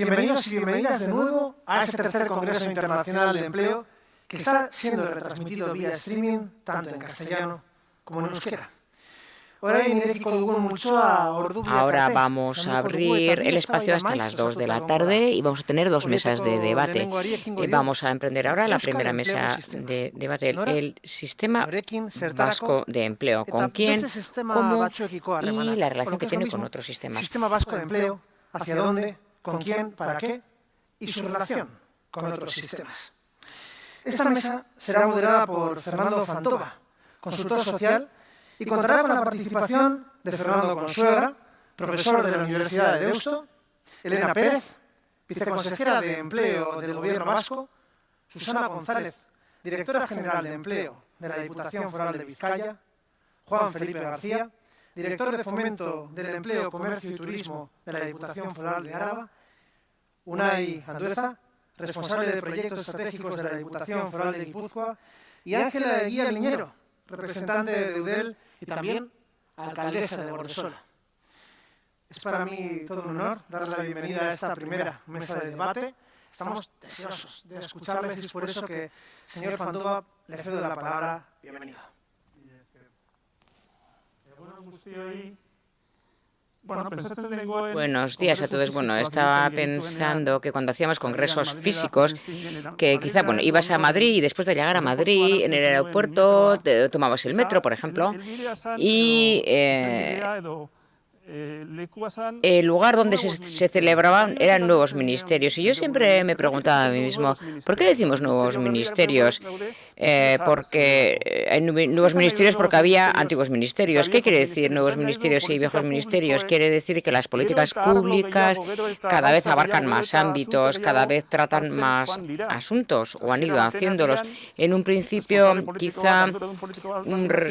Bienvenidos y bienvenidas de nuevo a este tercer Congreso Internacional de Empleo que está siendo retransmitido vía streaming tanto en castellano como en euskera. Ahora vamos a abrir el espacio hasta las 2 de la tarde y vamos a tener dos mesas de debate. Vamos a emprender ahora la primera mesa de debate, el Sistema Vasco de Empleo. ¿Con quién? ¿Cómo? Y la relación que tiene con otros sistemas. Sistema Vasco de Empleo, hacia dónde, con quién, para qué y su relación con otros sistemas. Esta mesa será moderada por Fernando Fantova, consultor social, y contará con la participación de Fernando Consuegra, profesor de la Universidad de Deusto, Elena Pérez, viceconsejera de Empleo del Gobierno Vasco, Susana González, directora general de Empleo de la Diputación Foral de Vizcaya, Juan Felipe García, director de Fomento del Empleo, Comercio y Turismo de la Diputación Foral de Álava, Unai Andueza, responsable de proyectos estratégicos de la Diputación Foral de Guipúzcoa, y Ángela de Guía Liñero, representante de Eudel y también alcaldesa de Bordesola. Es para mí todo un honor darles la bienvenida a esta primera mesa de debate. Estamos deseosos de escucharles y es por eso que, señor Fantova, le cedo la palabra. Bienvenido. Buenos días a todos. Bueno, estaba pensando que cuando hacíamos congresos físicos, que quizá, ibas a Madrid y después de llegar a Madrid, en el aeropuerto, tomabas el metro, por ejemplo, y el lugar donde se celebraban eran nuevos ministerios. Y yo siempre me preguntaba a mí mismo, ¿por qué decimos nuevos ministerios? Porque hay nuevos ministerios porque había antiguos ministerios. ¿Qué quiere decir nuevos ministerios y viejos ministerios? Quiere decir que las políticas públicas cada vez abarcan más ámbitos, cada vez tratan más asuntos, o han ido haciéndolos. En un principio, quizá,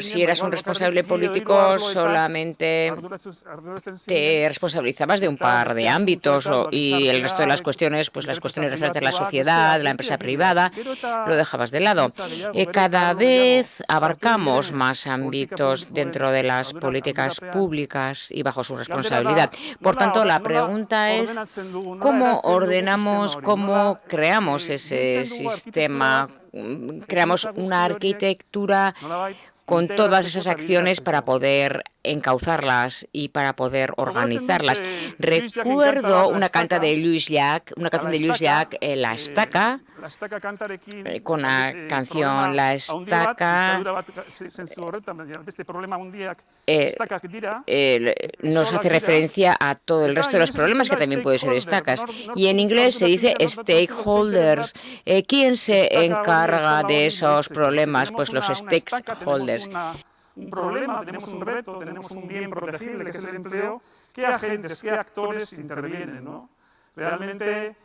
si eras un responsable político, solamente te responsabilizabas de un par de ámbitos y el resto de las cuestiones, pues las cuestiones referentes a la sociedad, la empresa privada, lo dejabas de lado. Cada vez abarcamos más ámbitos dentro de las políticas públicas y bajo su responsabilidad. Por tanto, la pregunta es ¿cómo ordenamos, cómo creamos ese sistema? Creamos una arquitectura con todas esas acciones para poder encauzarlas y para poder organizarlas. Recuerdo una canción de Lluís Llach, La Estaca, con la canción La Estaca, nos hace referencia a todo el resto de los problemas que también pueden ser estacas. Y en inglés se dice stakeholders. ¿Quién se encarga de esos problemas? Pues los stakeholders. Un problema, tenemos un reto, tenemos un bien protegible que es el empleo. ¿Qué agentes, qué actores intervienen, ¿no? Realmente,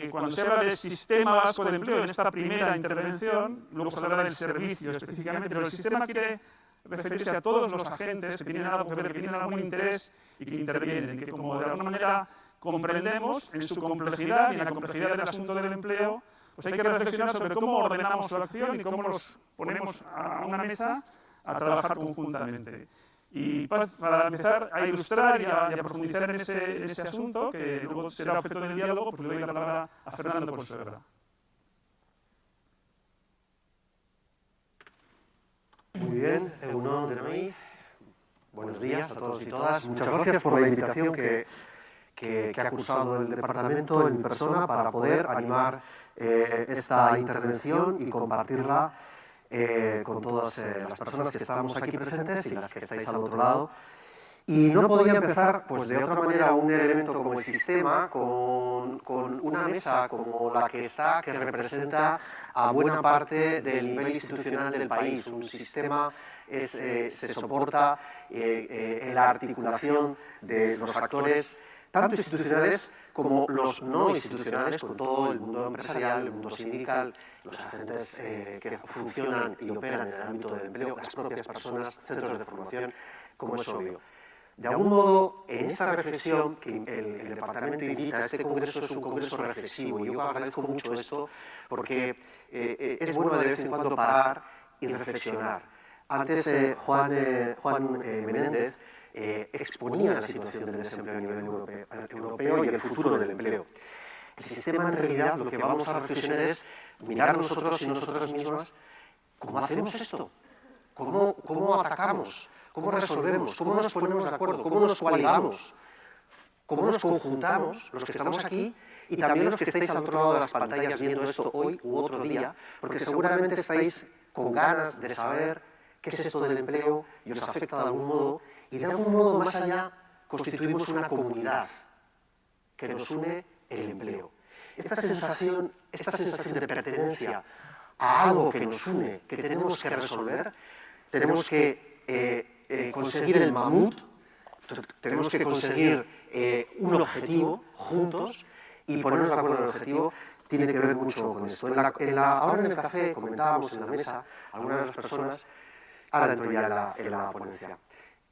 cuando se habla del sistema vasco de empleo en esta primera intervención, luego se hablará del servicio específicamente, pero el sistema quiere referirse a todos los agentes que tienen algo que ver, que tienen algún interés y que intervienen, que como de alguna manera comprendemos en su complejidad y en la complejidad del asunto del empleo, pues hay que reflexionar sobre cómo ordenamos su acción y cómo los ponemos a una mesa a trabajar conjuntamente. Y para empezar a ilustrar y a profundizar en ese asunto, que luego será objeto del diálogo, pues le doy la palabra a Fernando Consuegra. Muy bien, Egunon Denoi. Buenos días a todos y todas. Muchas gracias por la invitación que ha cursado el departamento en mi persona para poder animar esta intervención y compartirla con todas las personas que estamos aquí presentes y las que estáis al otro lado. Y no podía empezar pues, de otra manera un elemento como el sistema, con una mesa como la que está, que representa a buena parte del nivel institucional del país. Un sistema se soporta en la articulación de los actores tanto institucionales como los no institucionales, con todo el mundo empresarial, el mundo sindical, los agentes que funcionan y operan en el ámbito del empleo, las propias personas, centros de formación, como es obvio. De algún modo, en esta reflexión que el departamento invita, este congreso es un congreso reflexivo, y yo agradezco mucho esto porque es bueno de vez en cuando parar y reflexionar. Antes Juan Menéndez exponían la situación del desempleo a nivel europeo y el futuro del empleo. El sistema, en realidad, lo que vamos a reflexionar es mirar nosotros y nosotras mismas cómo hacemos esto, cómo atacamos, cómo resolvemos, cómo nos ponemos de acuerdo, cómo nos coaligamos, cómo nos conjuntamos, los que estamos aquí, y también los que estáis al otro lado de las pantallas viendo esto hoy u otro día, porque seguramente estáis con ganas de saber qué es esto del empleo y os afecta de algún modo, y de algún modo más allá constituimos una comunidad que nos une el empleo. Esta sensación de pertenencia a algo que nos une, que tenemos que resolver, tenemos que conseguir el mamut, tenemos que conseguir un objetivo juntos, y ponernos de acuerdo en el objetivo tiene que ver mucho con esto. Ahora en el café comentábamos en la mesa, algunas de las personas, ahora entro ya en la ponencia,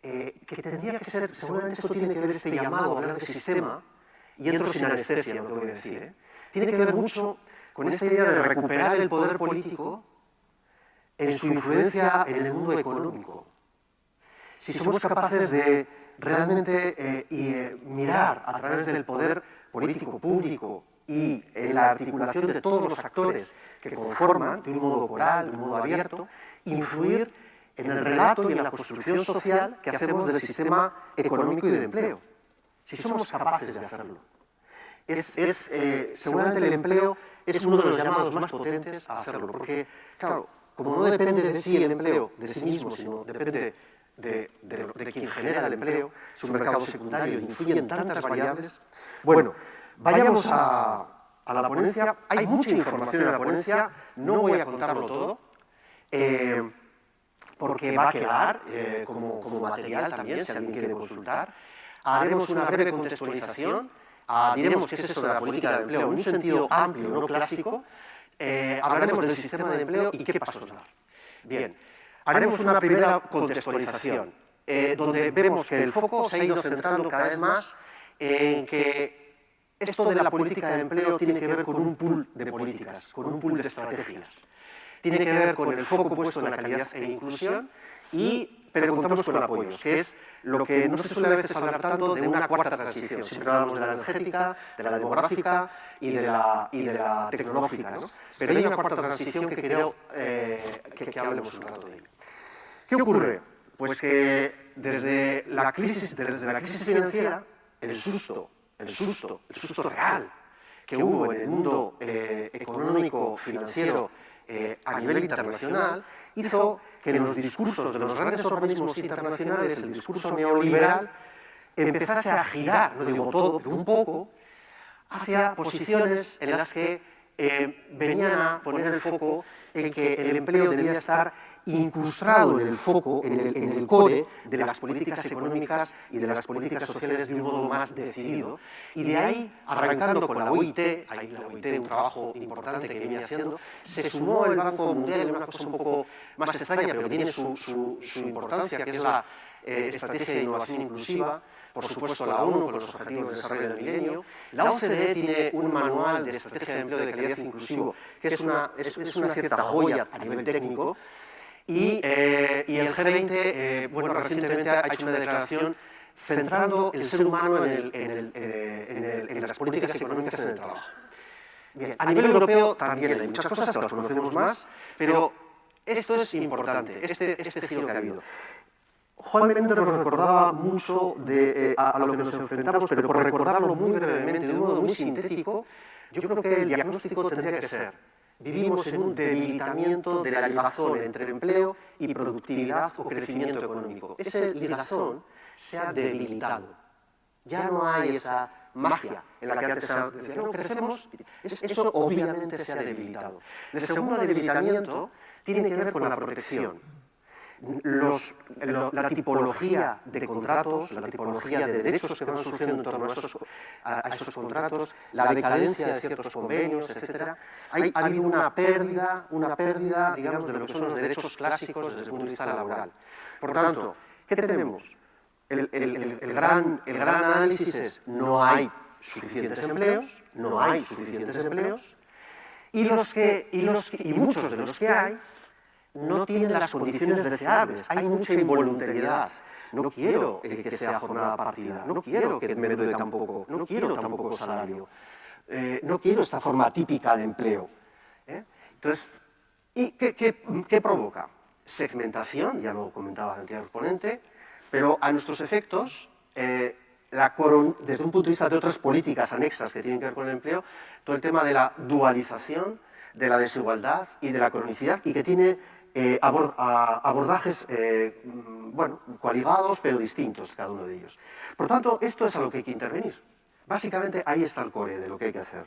que tendría que ser, seguramente esto tiene que ver este llamado a hablar de sistema, y entro sin anestesia, lo que voy a decir, tiene que ver mucho con esta idea de recuperar el poder político en su influencia en el mundo económico. Si somos capaces de realmente mirar a través del poder político público y en la articulación de todos los actores que conforman, de un modo coral, de un modo abierto, influir en el relato y en la construcción social que hacemos del sistema económico y de empleo. Si somos capaces de hacerlo. Seguramente el empleo es uno de los llamados más potentes a hacerlo, porque, claro, como no depende de sí el empleo, de sí mismo, sino depende de quien genera el empleo, su mercado secundario, influyen tantas variables. Bueno, vayamos a la ponencia. Hay mucha información en la ponencia, no voy a contarlo todo, porque va a quedar como material también, si alguien quiere consultar. Haremos una breve contextualización, diremos qué es eso de la política de empleo en un sentido amplio, no clásico, hablaremos del sistema de empleo y qué pasos dar. Bien, haremos una primera contextualización, donde vemos que el foco se ha ido centrando cada vez más en que esto de la política de empleo tiene que ver con un pool de políticas, con un pool de estrategias. Tiene que ver con el foco puesto en la calidad e inclusión, pero contamos con apoyos, que es lo que no se suele a veces hablar tanto de una cuarta transición. Siempre hablamos de la energética, de la demográfica y de la tecnológica, ¿no? Pero hay una cuarta transición que creo que hablemos un rato de ello. ¿Qué ocurre? Pues que desde la crisis financiera, el susto real que hubo en el mundo económico, financiero, a nivel internacional, hizo que en los discursos de los grandes organismos internacionales, el discurso neoliberal, empezase a girar, no digo todo, pero un poco, hacia posiciones en las que venían a poner el foco en que el empleo debía estar incrustado en el foco, en el core de las políticas económicas y de las políticas sociales de un modo más decidido. Y de ahí, arrancando con la OIT, un trabajo importante que viene haciendo, se sumó el Banco Mundial en una cosa un poco más extraña, pero que tiene su importancia, que es la Estrategia de Innovación Inclusiva, por supuesto la ONU con los Objetivos de Desarrollo del Milenio. La OCDE tiene un manual de estrategia de empleo de calidad inclusivo, que es una cierta joya a nivel técnico. Y el G20, recientemente ha hecho una declaración centrando el ser humano en las políticas económicas en el trabajo. Bien, a nivel europeo también hay muchas cosas que las conocemos más, pero esto es importante, este giro que ha habido. Juan Méndez nos recordaba mucho a lo que nos enfrentamos, pero por recordarlo muy brevemente, de un modo muy sintético, yo creo que el diagnóstico tendría que ser: vivimos en un debilitamiento de la ligazón entre empleo y productividad o crecimiento económico. Ese ligazón se ha debilitado. Ya no hay esa magia en la que antes se decía, no, crecemos. Eso obviamente se ha debilitado. El segundo debilitamiento tiene que ver con la protección. La tipología de contratos, la tipología de derechos que van surgiendo en torno a esos contratos, la decadencia de ciertos convenios, etc. Ha habido una pérdida, digamos, de lo que son los derechos clásicos desde el punto de vista laboral. Por tanto, ¿qué tenemos? El gran análisis es: no hay suficientes empleos, y muchos de los que hay no tienen las condiciones deseables, hay mucha involuntariedad. No quiero que sea jornada partida, no quiero que me dure tampoco, no quiero tampoco salario, no quiero esta forma típica de empleo. Entonces, ¿y qué provoca? Segmentación, ya lo comentaba el anterior ponente, pero a nuestros efectos, desde un punto de vista de otras políticas anexas que tienen que ver con el empleo, todo el tema de la dualización, de la desigualdad y de la cronicidad, y que tiene abordajes bueno, coaligados pero distintos cada uno de ellos. Por tanto, esto es a lo que hay que intervenir. Básicamente ahí está el core de lo que hay que hacer.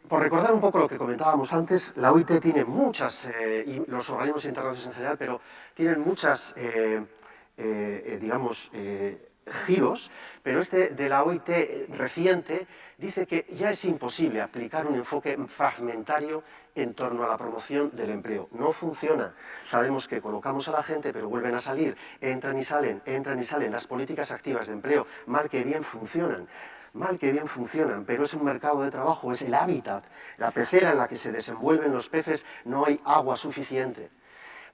Por recordar un poco lo que comentábamos antes, la OIT tiene muchas, y los organismos internacionales en general, pero tienen muchas, digamos, giros, pero este de la OIT reciente dice que ya es imposible aplicar un enfoque fragmentario en torno a la promoción del empleo. No funciona. Sabemos que colocamos a la gente, pero vuelven a salir, entran y salen. Las políticas activas de empleo, mal que bien funcionan. Mal que bien funcionan, pero es un mercado de trabajo, es el hábitat, la pecera en la que se desenvuelven los peces, no hay agua suficiente.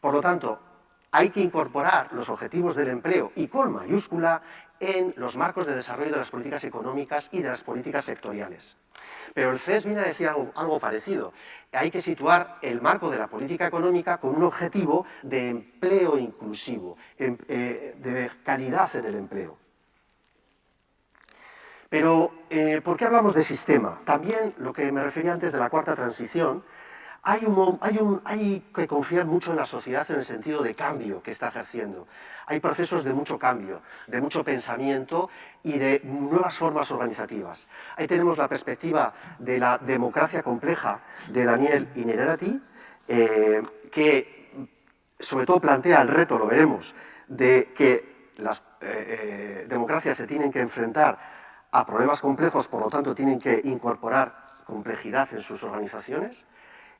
Por lo tanto, hay que incorporar los objetivos del empleo, y con mayúscula, en los marcos de desarrollo de las políticas económicas y de las políticas sectoriales. Pero el CES viene a decir algo parecido. Hay que situar el marco de la política económica con un objetivo de empleo inclusivo, de calidad en el empleo. Pero, ¿por qué hablamos de sistema? También, lo que me refería antes de la cuarta transición, hay que confiar mucho en la sociedad en el sentido de cambio que está ejerciendo. Hay procesos de mucho cambio, de mucho pensamiento y de nuevas formas organizativas. Ahí tenemos la perspectiva de la democracia compleja de Daniel Innerarity, que sobre todo plantea el reto, lo veremos, de que las democracias se tienen que enfrentar a problemas complejos, por lo tanto tienen que incorporar complejidad en sus organizaciones.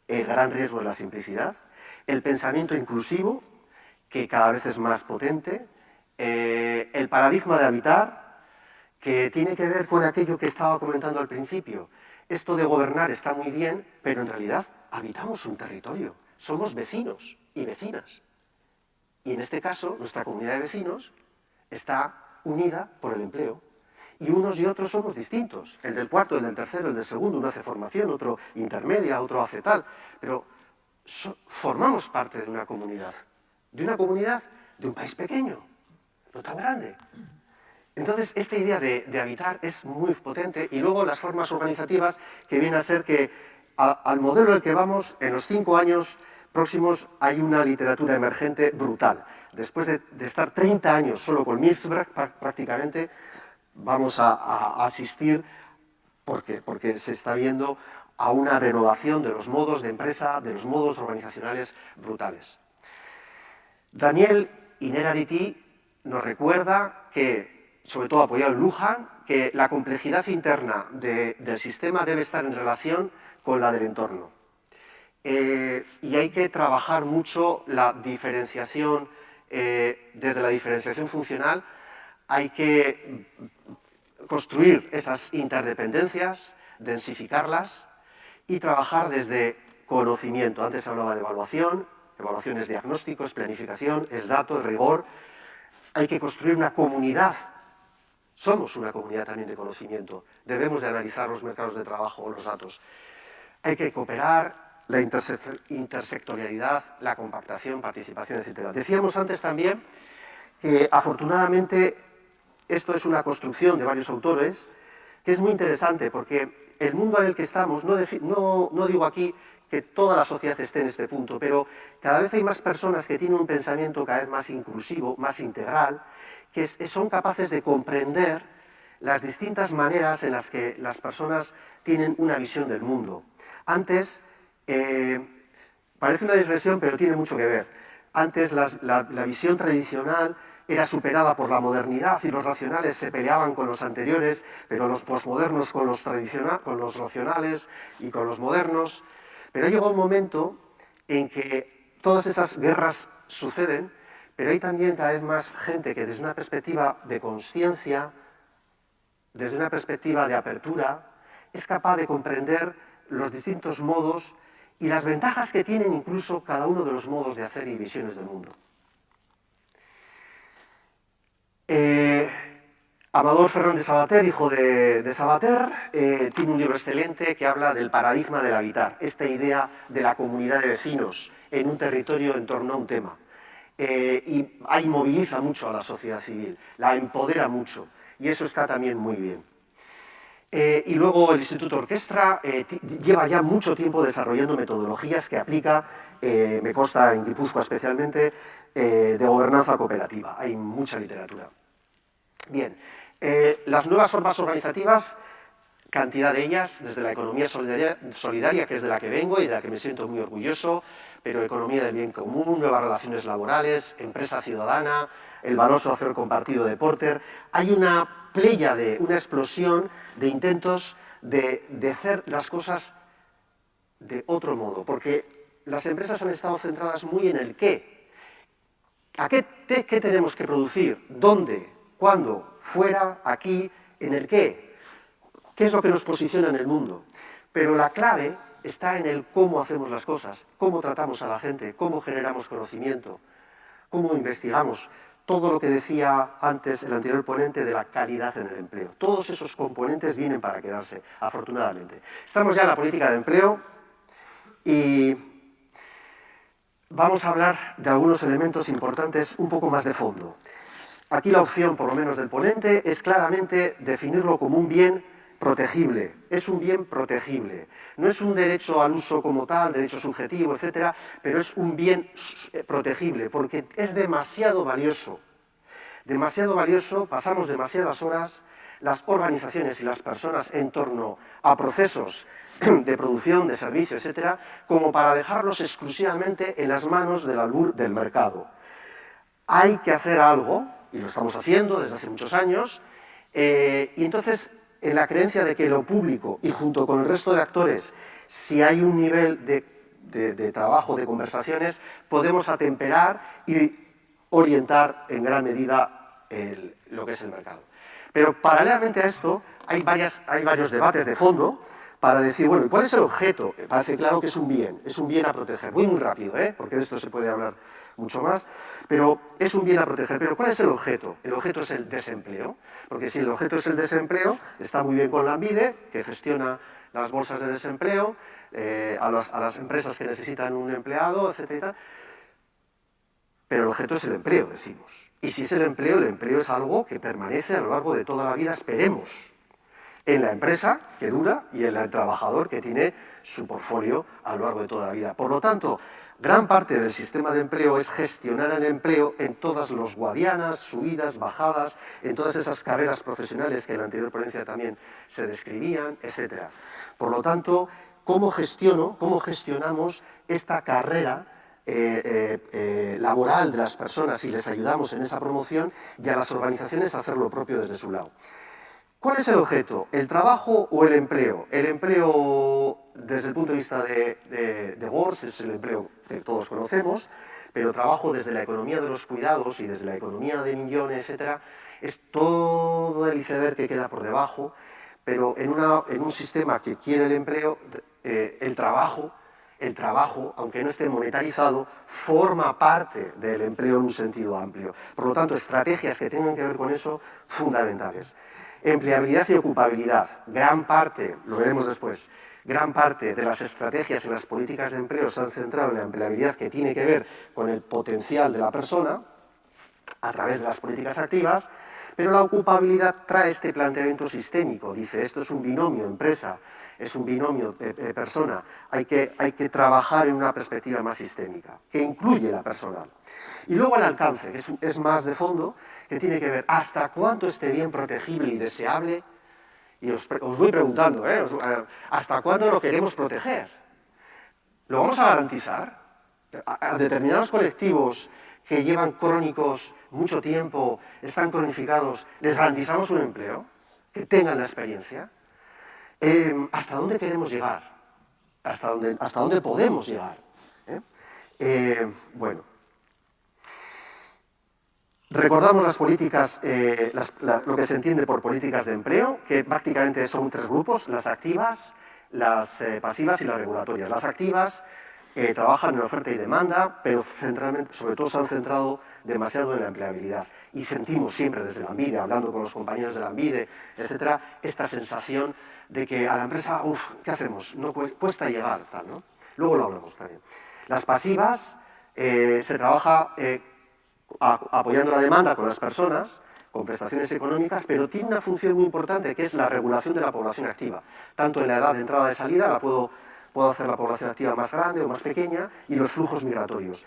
El gran riesgo es la simplicidad, el pensamiento inclusivo, que cada vez es más potente, el paradigma de habitar, que tiene que ver con aquello que estaba comentando al principio. Esto de gobernar está muy bien, pero en realidad habitamos un territorio, somos vecinos y vecinas. Y en este caso, nuestra comunidad de vecinos está unida por el empleo. Y unos y otros somos distintos. El del cuarto, el del tercero, el del segundo, uno hace formación, otro intermedia, otro hace tal. Pero formamos parte de una comunidad de un país pequeño, no tan grande. Entonces, esta idea de habitar es muy potente. Y luego las formas organizativas, que vienen a ser que al modelo al que vamos, en los 5 años próximos hay una literatura emergente brutal. Después de estar 30 años solo con Milsbrach prácticamente, vamos a asistir, porque se está viendo, a una renovación de los modos de empresa, de los modos organizacionales brutales. Daniel Innerarity nos recuerda que, sobre todo apoyado en Luhmann, que la complejidad interna del sistema debe estar en relación con la del entorno. Y hay que trabajar mucho la diferenciación, desde la diferenciación funcional, hay que construir esas interdependencias, densificarlas y trabajar desde conocimiento. Antes hablaba de evaluación, evaluación es diagnóstico, es planificación, es dato, es rigor. Hay que construir una comunidad. Somos una comunidad también de conocimiento. Debemos de analizar los mercados de trabajo o los datos. Hay que cooperar, la intersectorialidad, la compactación, participación, etc. Decíamos antes también que afortunadamente esto es una construcción de varios autores que es muy interesante porque el mundo en el que estamos, no digo aquí que toda la sociedad esté en este punto, pero cada vez hay más personas que tienen un pensamiento cada vez más inclusivo, más integral, que son capaces de comprender las distintas maneras en las que las personas tienen una visión del mundo. Antes, parece una digresión, pero tiene mucho que ver. Antes la visión tradicional era superada por la modernidad y los racionales se peleaban con los anteriores, pero los posmodernos con los racionales y con los modernos. Pero llegó un momento en que todas esas guerras suceden, pero hay también cada vez más gente que desde una perspectiva de consciencia, desde una perspectiva de apertura, es capaz de comprender los distintos modos y las ventajas que tienen incluso cada uno de los modos de hacer y visiones del mundo. Amador Fernández Sabater, hijo de Sabater, tiene un libro excelente que habla del paradigma del habitar, esta idea de la comunidad de vecinos en un territorio en torno a un tema. Y ahí moviliza mucho a la sociedad civil, la empodera mucho, y eso está también muy bien. Y luego el Instituto Orquestra lleva ya mucho tiempo desarrollando metodologías que aplica, me consta en Guipúzcoa especialmente, de gobernanza cooperativa. Hay mucha literatura. Bien, las nuevas formas organizativas, cantidad de ellas, desde la economía solidaria, que es de la que vengo y de la que me siento muy orgulloso, pero economía del bien común, nuevas relaciones laborales, empresa ciudadana, el valioso hacer compartido de Porter. Hay una pléyade, una explosión de intentos de hacer las cosas de otro modo, porque las empresas han estado centradas muy en el qué. ¿A qué tenemos que producir? ¿Dónde? ¿Cuándo? ¿Fuera? ¿Aquí? ¿En el qué? ¿Qué es lo que nos posiciona en el mundo? Pero la clave está en el cómo hacemos las cosas, cómo tratamos a la gente, cómo generamos conocimiento, cómo investigamos. Todo lo que decía antes el anterior ponente de la calidad en el empleo. Todos esos componentes vienen para quedarse, afortunadamente. Estamos ya en la política de empleo y vamos a hablar de algunos elementos importantes un poco más de fondo. Aquí la opción, por lo menos del ponente, es claramente definirlo como un bien protegible. Es un bien protegible. No es un derecho al uso como tal, derecho subjetivo, etcétera, pero es un bien protegible porque es demasiado valioso. Demasiado valioso, pasamos demasiadas horas, las organizaciones y las personas en torno a procesos de producción, de servicio, etcétera, como para dejarlos exclusivamente en las manos del albur del mercado. Hay que hacer algo, y lo estamos haciendo desde hace muchos años, y entonces, en la creencia de que lo público y junto con el resto de actores, si hay un nivel de trabajo, de conversaciones, podemos atemperar y orientar en gran medida lo que es el mercado. Pero paralelamente a esto hay varios debates de fondo para decir, bueno, ¿cuál es el objeto? Parece claro que es un bien a proteger. Voy muy rápido, porque de esto se puede hablar mucho más, pero es un bien a proteger. Pero ¿cuál es el objeto? El objeto es el desempleo, porque si el objeto es el desempleo, está muy bien con la ANVIDE, que gestiona las bolsas de desempleo, a las empresas que necesitan un empleado, etcétera. Pero el objeto es el empleo, decimos. Y si es el empleo es algo que permanece a lo largo de toda la vida, esperemos, en la empresa, que dura, y en el trabajador, que tiene su portfolio a lo largo de toda la vida. Por lo tanto, gran parte del sistema de empleo es gestionar el empleo en todas las guadianas, subidas, bajadas, en todas esas carreras profesionales que en la anterior ponencia también se describían, etc. Por lo tanto, ¿cómo gestionamos esta carrera laboral de las personas y les ayudamos en esa promoción y a las organizaciones a hacer lo propio desde su lado? ¿Cuál es el objeto? ¿El trabajo o el empleo? El empleo, desde el punto de vista de Gors, es el empleo que todos conocemos, pero trabajo desde la economía de los cuidados y desde la economía de Mignone, etc., es todo el iceberg que queda por debajo, pero en un sistema que quiere el empleo, el trabajo, aunque no esté monetarizado, forma parte del empleo en un sentido amplio. Por lo tanto, estrategias que tengan que ver con eso, fundamentales. Empleabilidad y ocupabilidad, gran parte, lo veremos después, gran parte de las estrategias y las políticas de empleo se han centrado en la empleabilidad que tiene que ver con el potencial de la persona a través de las políticas activas, pero la ocupabilidad trae este planteamiento sistémico, dice, esto es un binomio empresa, es un binomio persona, hay que trabajar en una perspectiva más sistémica, que incluye la personal. Y luego el alcance, que es más de fondo, que tiene que ver hasta cuánto esté bien protegible y deseable, y os voy preguntando, ¿hasta cuándo lo queremos proteger? ¿Lo vamos a garantizar? A determinados colectivos que llevan crónicos mucho tiempo, están cronificados, ¿les garantizamos un empleo? Que tengan la experiencia. ¿Hasta dónde queremos llegar? ¿Hasta dónde podemos llegar? Bueno. Recordamos las políticas, lo que se entiende por políticas de empleo, que prácticamente son tres grupos, las activas, las pasivas y las regulatorias. Las activas trabajan en oferta y demanda, pero centralmente, sobre todo se han centrado demasiado en la empleabilidad. Y sentimos siempre desde la ANVIDE, hablando con los compañeros de la ANVIDE, etcétera, esta sensación de que a la empresa, ¿qué hacemos? No cuesta llegar, tal, ¿no? Luego lo hablamos también. Las pasivas se trabaja apoyando la demanda con las personas, con prestaciones económicas, pero tiene una función muy importante, que es la regulación de la población activa. Tanto en la edad de entrada y de salida, la puedo hacer la población activa más grande o más pequeña, y los flujos migratorios.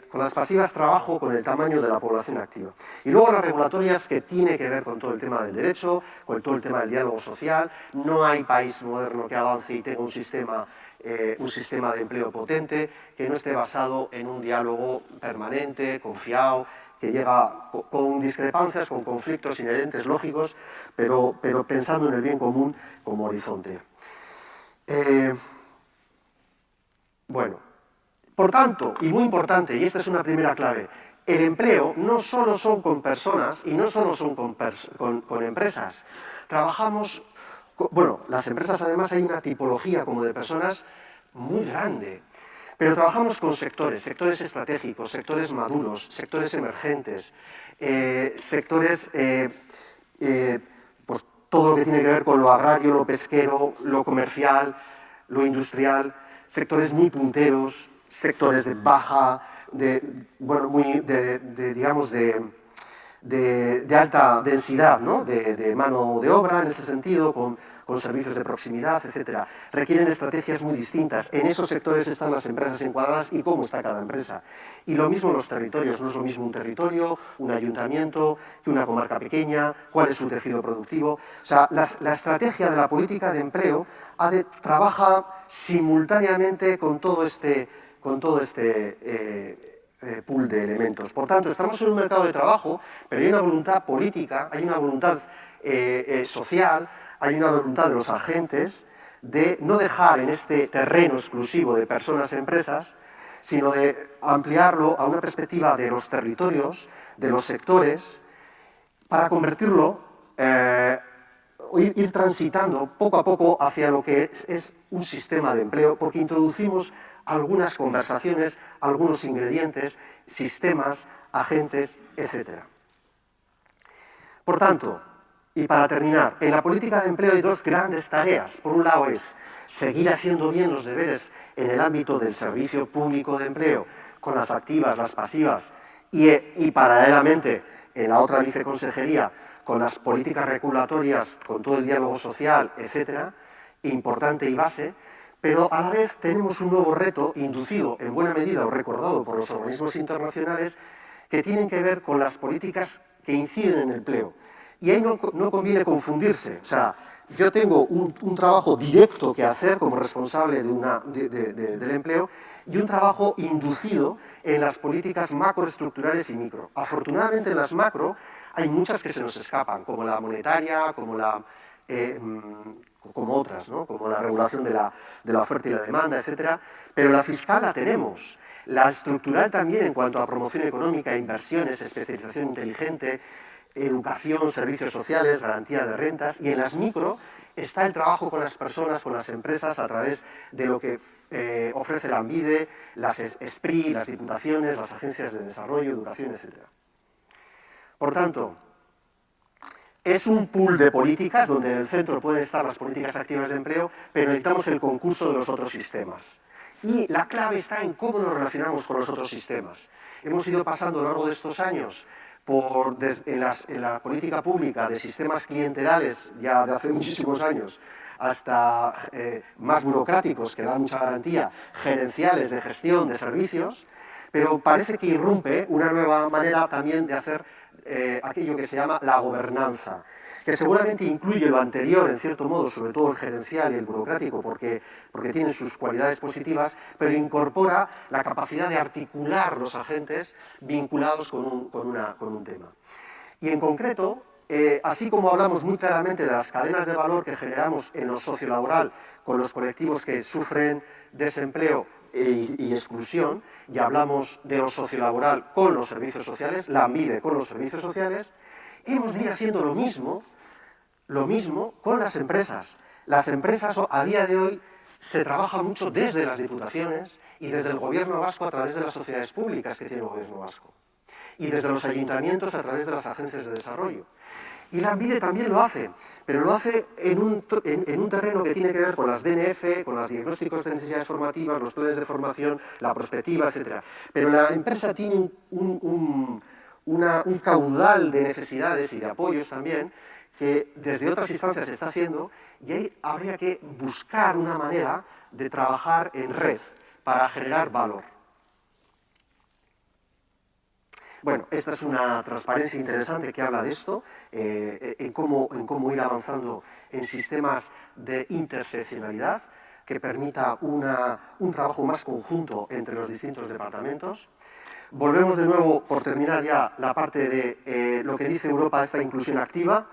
Con las pasivas trabajo con el tamaño de la población activa. Y luego las regulatorias, que tiene que ver con todo el tema del derecho, con todo el tema del diálogo social. No hay país moderno que avance y tenga un sistema de empleo potente, que no esté basado en un diálogo permanente, confiado, que llega con discrepancias, con conflictos inherentes, lógicos, pero pensando en el bien común como horizonte. Bueno, por tanto, y muy importante, y esta es una primera clave, el empleo no solo son con personas y no solo son con empresas. Trabajamos, bueno, las empresas además hay una tipología como de personas muy grande, pero trabajamos con sectores estratégicos, sectores maduros, sectores emergentes, sectores, pues todo lo que tiene que ver con lo agrario, lo pesquero, lo comercial, lo industrial, sectores muy punteros, sectores de baja, digamos, de alta densidad, ¿no? de mano de obra en ese sentido, con servicios de proximidad, etc. Requieren estrategias muy distintas. En esos sectores están las empresas encuadradas y cómo está cada empresa. Y lo mismo los territorios. No es lo mismo un territorio, un ayuntamiento, que una comarca pequeña, cuál es su tejido productivo. O sea, la estrategia de la política de empleo trabaja simultáneamente con todo este pool de elementos. Por tanto, estamos en un mercado de trabajo, pero hay una voluntad política, hay una voluntad social, hay una voluntad de los agentes de no dejar en este terreno exclusivo de personas y empresas, sino de ampliarlo a una perspectiva de los territorios, de los sectores, para convertirlo, ir transitando poco a poco hacia lo que es un sistema de empleo, porque introducimos algunas conversaciones, algunos ingredientes, sistemas, agentes, etc. Por tanto, y para terminar, en la política de empleo hay dos grandes tareas. Por un lado es seguir haciendo bien los deberes en el ámbito del servicio público de empleo, con las activas, las pasivas, y paralelamente en la otra viceconsejería, con las políticas regulatorias, con todo el diálogo social, etc., importante y base. Pero a la vez tenemos un nuevo reto inducido en buena medida o recordado por los organismos internacionales que tienen que ver con las políticas que inciden en el empleo. Y ahí no conviene confundirse. O sea, yo tengo un trabajo directo que hacer como responsable del empleo y un trabajo inducido en las políticas macroestructurales y micro. Afortunadamente en las macro hay muchas que se nos escapan, como la monetaria, como otras, ¿no? Como la regulación de la oferta y la demanda, etc. Pero la fiscal la tenemos. La estructural también en cuanto a promoción económica, inversiones, especialización inteligente, educación, servicios sociales, garantía de rentas. Y en las micro está el trabajo con las personas, con las empresas, a través de lo que ofrece la ANVIDE, las SPRI, las diputaciones, las agencias de desarrollo, educación, etc. Por tanto, es un pool de políticas donde en el centro pueden estar las políticas activas de empleo, pero necesitamos el concurso de los otros sistemas. Y la clave está en cómo nos relacionamos con los otros sistemas. Hemos ido pasando a lo largo de estos años en la política pública de sistemas clientelares ya de hace muchísimos años hasta más burocráticos que dan mucha garantía, gerenciales de gestión de servicios, pero parece que irrumpe una nueva manera también de hacer aquello que se llama la gobernanza, que seguramente incluye lo anterior, en cierto modo, sobre todo el gerencial y el burocrático, porque tienen sus cualidades positivas, pero incorpora la capacidad de articular los agentes vinculados con un tema. Y en concreto, así como hablamos muy claramente de las cadenas de valor que generamos en lo sociolaboral con los colectivos que sufren desempleo y exclusión, y hablamos de lo sociolaboral con los servicios sociales, la ANVIDE con los servicios sociales, hemos de ir haciendo lo mismo con las empresas. Las empresas a día de hoy se trabaja mucho desde las diputaciones y desde el gobierno vasco a través de las sociedades públicas que tiene el gobierno vasco y desde los ayuntamientos a través de las agencias de desarrollo. Y Lanbide también lo hace, pero lo hace en un terreno que tiene que ver con las DNF, con los diagnósticos de necesidades formativas, los planes de formación, la prospectiva, etc. Pero la empresa tiene un caudal de necesidades y de apoyos también que desde otras instancias se está haciendo, y ahí habría que buscar una manera de trabajar en red para generar valor. Bueno, esta es una transparencia interesante que habla de esto, en cómo ir avanzando en sistemas de interseccionalidad que permita un trabajo más conjunto entre los distintos departamentos. Volvemos de nuevo, por terminar ya, la parte de lo que dice Europa de esta inclusión activa,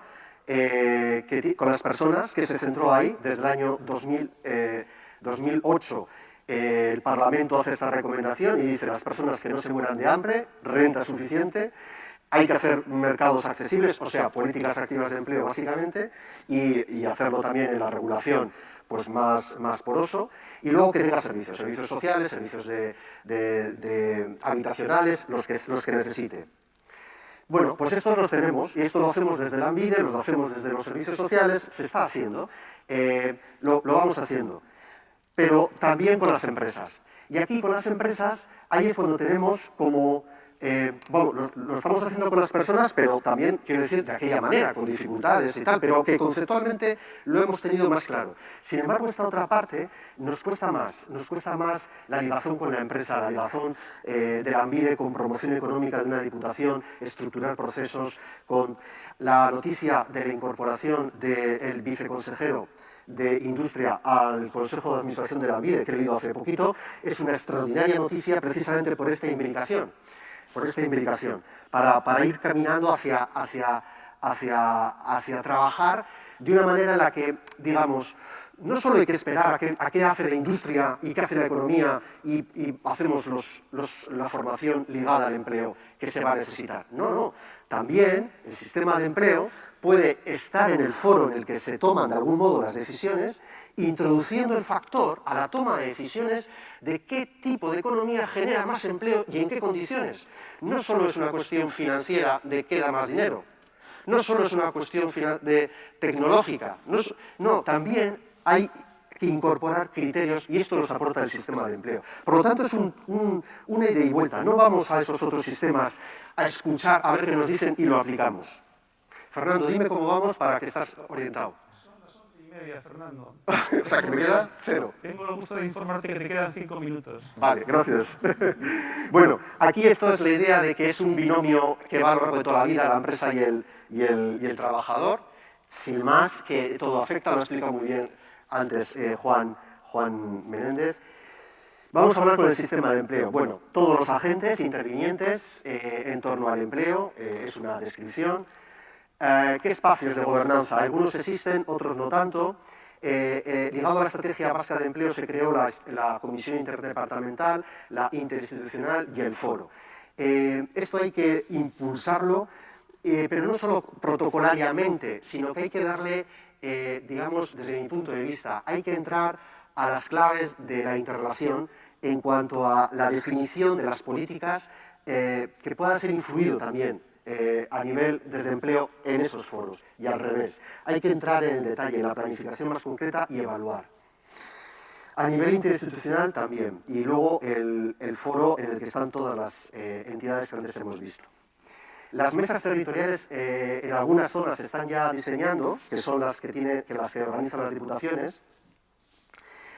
con las personas, que se centró ahí desde el año 2008. El Parlamento hace esta recomendación y dice: las personas que no se mueran de hambre, renta suficiente, hay que hacer mercados accesibles, o sea, políticas activas de empleo básicamente, y hacerlo también en la regulación pues más poroso, y luego que tenga servicios sociales, servicios habitacionales, los que necesite. Bueno, pues estos los tenemos, y esto lo hacemos desde Lanbide, lo hacemos desde los servicios sociales, se está haciendo, lo vamos haciendo, pero también con las empresas. Y aquí con las empresas, ahí es cuando tenemos como, bueno, lo estamos haciendo con las personas, pero también, quiero decir, de aquella manera, con dificultades y tal, pero que conceptualmente lo hemos tenido más claro. Sin embargo, esta otra parte nos cuesta más la ligación con la empresa, la ligación de Lanbide con promoción económica de una diputación, estructurar procesos, con la noticia de la incorporación del viceconsejero de Industria al Consejo de Administración de Lanbide, que he leído hace poquito, es una extraordinaria noticia precisamente por esta imbricación, para ir caminando hacia trabajar de una manera en la que, digamos, no solo hay que esperar a qué hace la industria y qué hace la economía y hacemos la formación ligada al empleo que se va a necesitar. No, también el sistema de empleo puede estar en el foro en el que se toman de algún modo las decisiones, introduciendo el factor a la toma de decisiones de qué tipo de economía genera más empleo y en qué condiciones. No solo es una cuestión financiera de qué da más dinero, no solo es una cuestión tecnológica, no, también hay que incorporar criterios, y esto los aporta el sistema de empleo. Por lo tanto, es una ida y vuelta. No vamos a esos otros sistemas a escuchar, a ver qué nos dicen y lo aplicamos. Fernando, dime cómo vamos para que estás orientado. Son las 11:30, Fernando. O sea, que me queda 0. Tengo el gusto de informarte que te quedan 5 minutos. Vale, gracias. Bueno, aquí esto es la idea de que es un binomio que va a lo largo de toda la vida, la empresa y el trabajador. Sin más, que todo afecta, lo ha explicado muy bien antes Juan Menéndez. Vamos a hablar con el sistema de empleo. Bueno, todos los agentes intervinientes en torno al empleo, es una descripción. ¿Qué espacios de gobernanza? Algunos existen, otros no tanto. Ligado a la Estrategia Vasca de Empleo se creó la Comisión Interdepartamental, la Interinstitucional y el Foro. Esto hay que impulsarlo, pero no solo protocolariamente, sino que hay que darle, digamos, desde mi punto de vista, hay que entrar a las claves de la interrelación en cuanto a la definición de las políticas que pueda ser influido también a nivel desde empleo en esos foros, y al revés. Hay que entrar en el detalle, en la planificación más concreta y evaluar. A nivel interinstitucional también, y luego el foro en el que están todas las entidades que antes hemos visto. Las mesas territoriales en algunas zonas se están ya diseñando, que son las que organizan las diputaciones,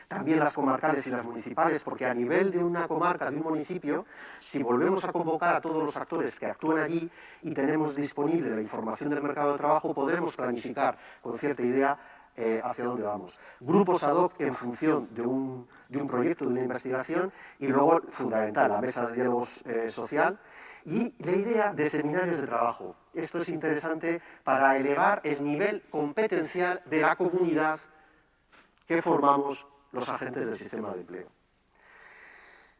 también las comarcales y las municipales, porque a nivel de una comarca, de un municipio, si volvemos a convocar a todos los actores que actúan allí y tenemos disponible la información del mercado de trabajo, podremos planificar con cierta idea hacia dónde vamos. Grupos ad hoc en función de un proyecto, de una investigación, y luego, fundamental, la mesa de diálogo social y la idea de seminarios de trabajo. Esto es interesante para elevar el nivel competencial de la comunidad que formamos los agentes del sistema de empleo.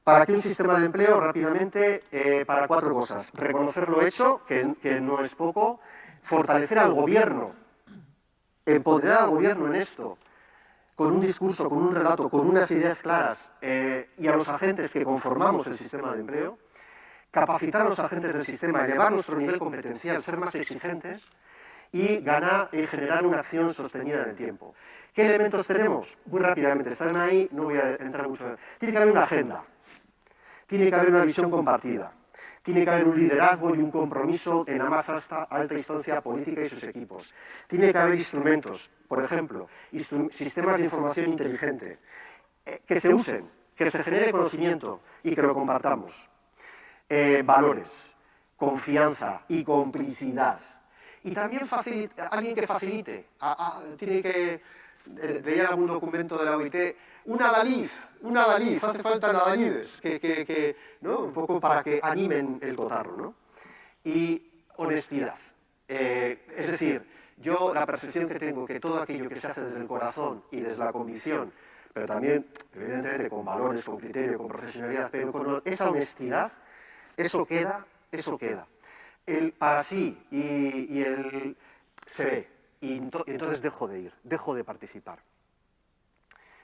¿Para qué un sistema de empleo? Rápidamente, para 4 cosas. Reconocer lo hecho, que no es poco. Fortalecer al gobierno. Empoderar al gobierno en esto. con un discurso, con un relato, con unas ideas claras y a los agentes que conformamos el sistema de empleo, capacitar a los agentes del sistema, elevar nuestro nivel competencial, ser más exigentes y ganar y generar una acción sostenida en el tiempo. ¿Qué elementos tenemos? Muy rápidamente, están ahí, no voy a entrar mucho. Tiene que haber una agenda, tiene que haber una visión compartida, tiene que haber un liderazgo y un compromiso en la más alta instancia política y sus equipos. Tiene que haber instrumentos, por ejemplo, sistemas de información inteligente, que se usen, que se genere conocimiento y que lo compartamos. Valores, confianza y complicidad. Y también alguien que facilite, tiene que, leía algún documento de la OIT, una adalid, hace falta adalides, ¿no? Un poco para que animen el cotarro, ¿no? Y honestidad. Es decir, yo la percepción que tengo que todo aquello que se hace desde el corazón y desde la convicción, pero también, evidentemente, con valores, con criterio, con profesionalidad, pero con esa honestidad, eso queda. El para sí y el se ve, y entonces dejo de ir, dejo de participar.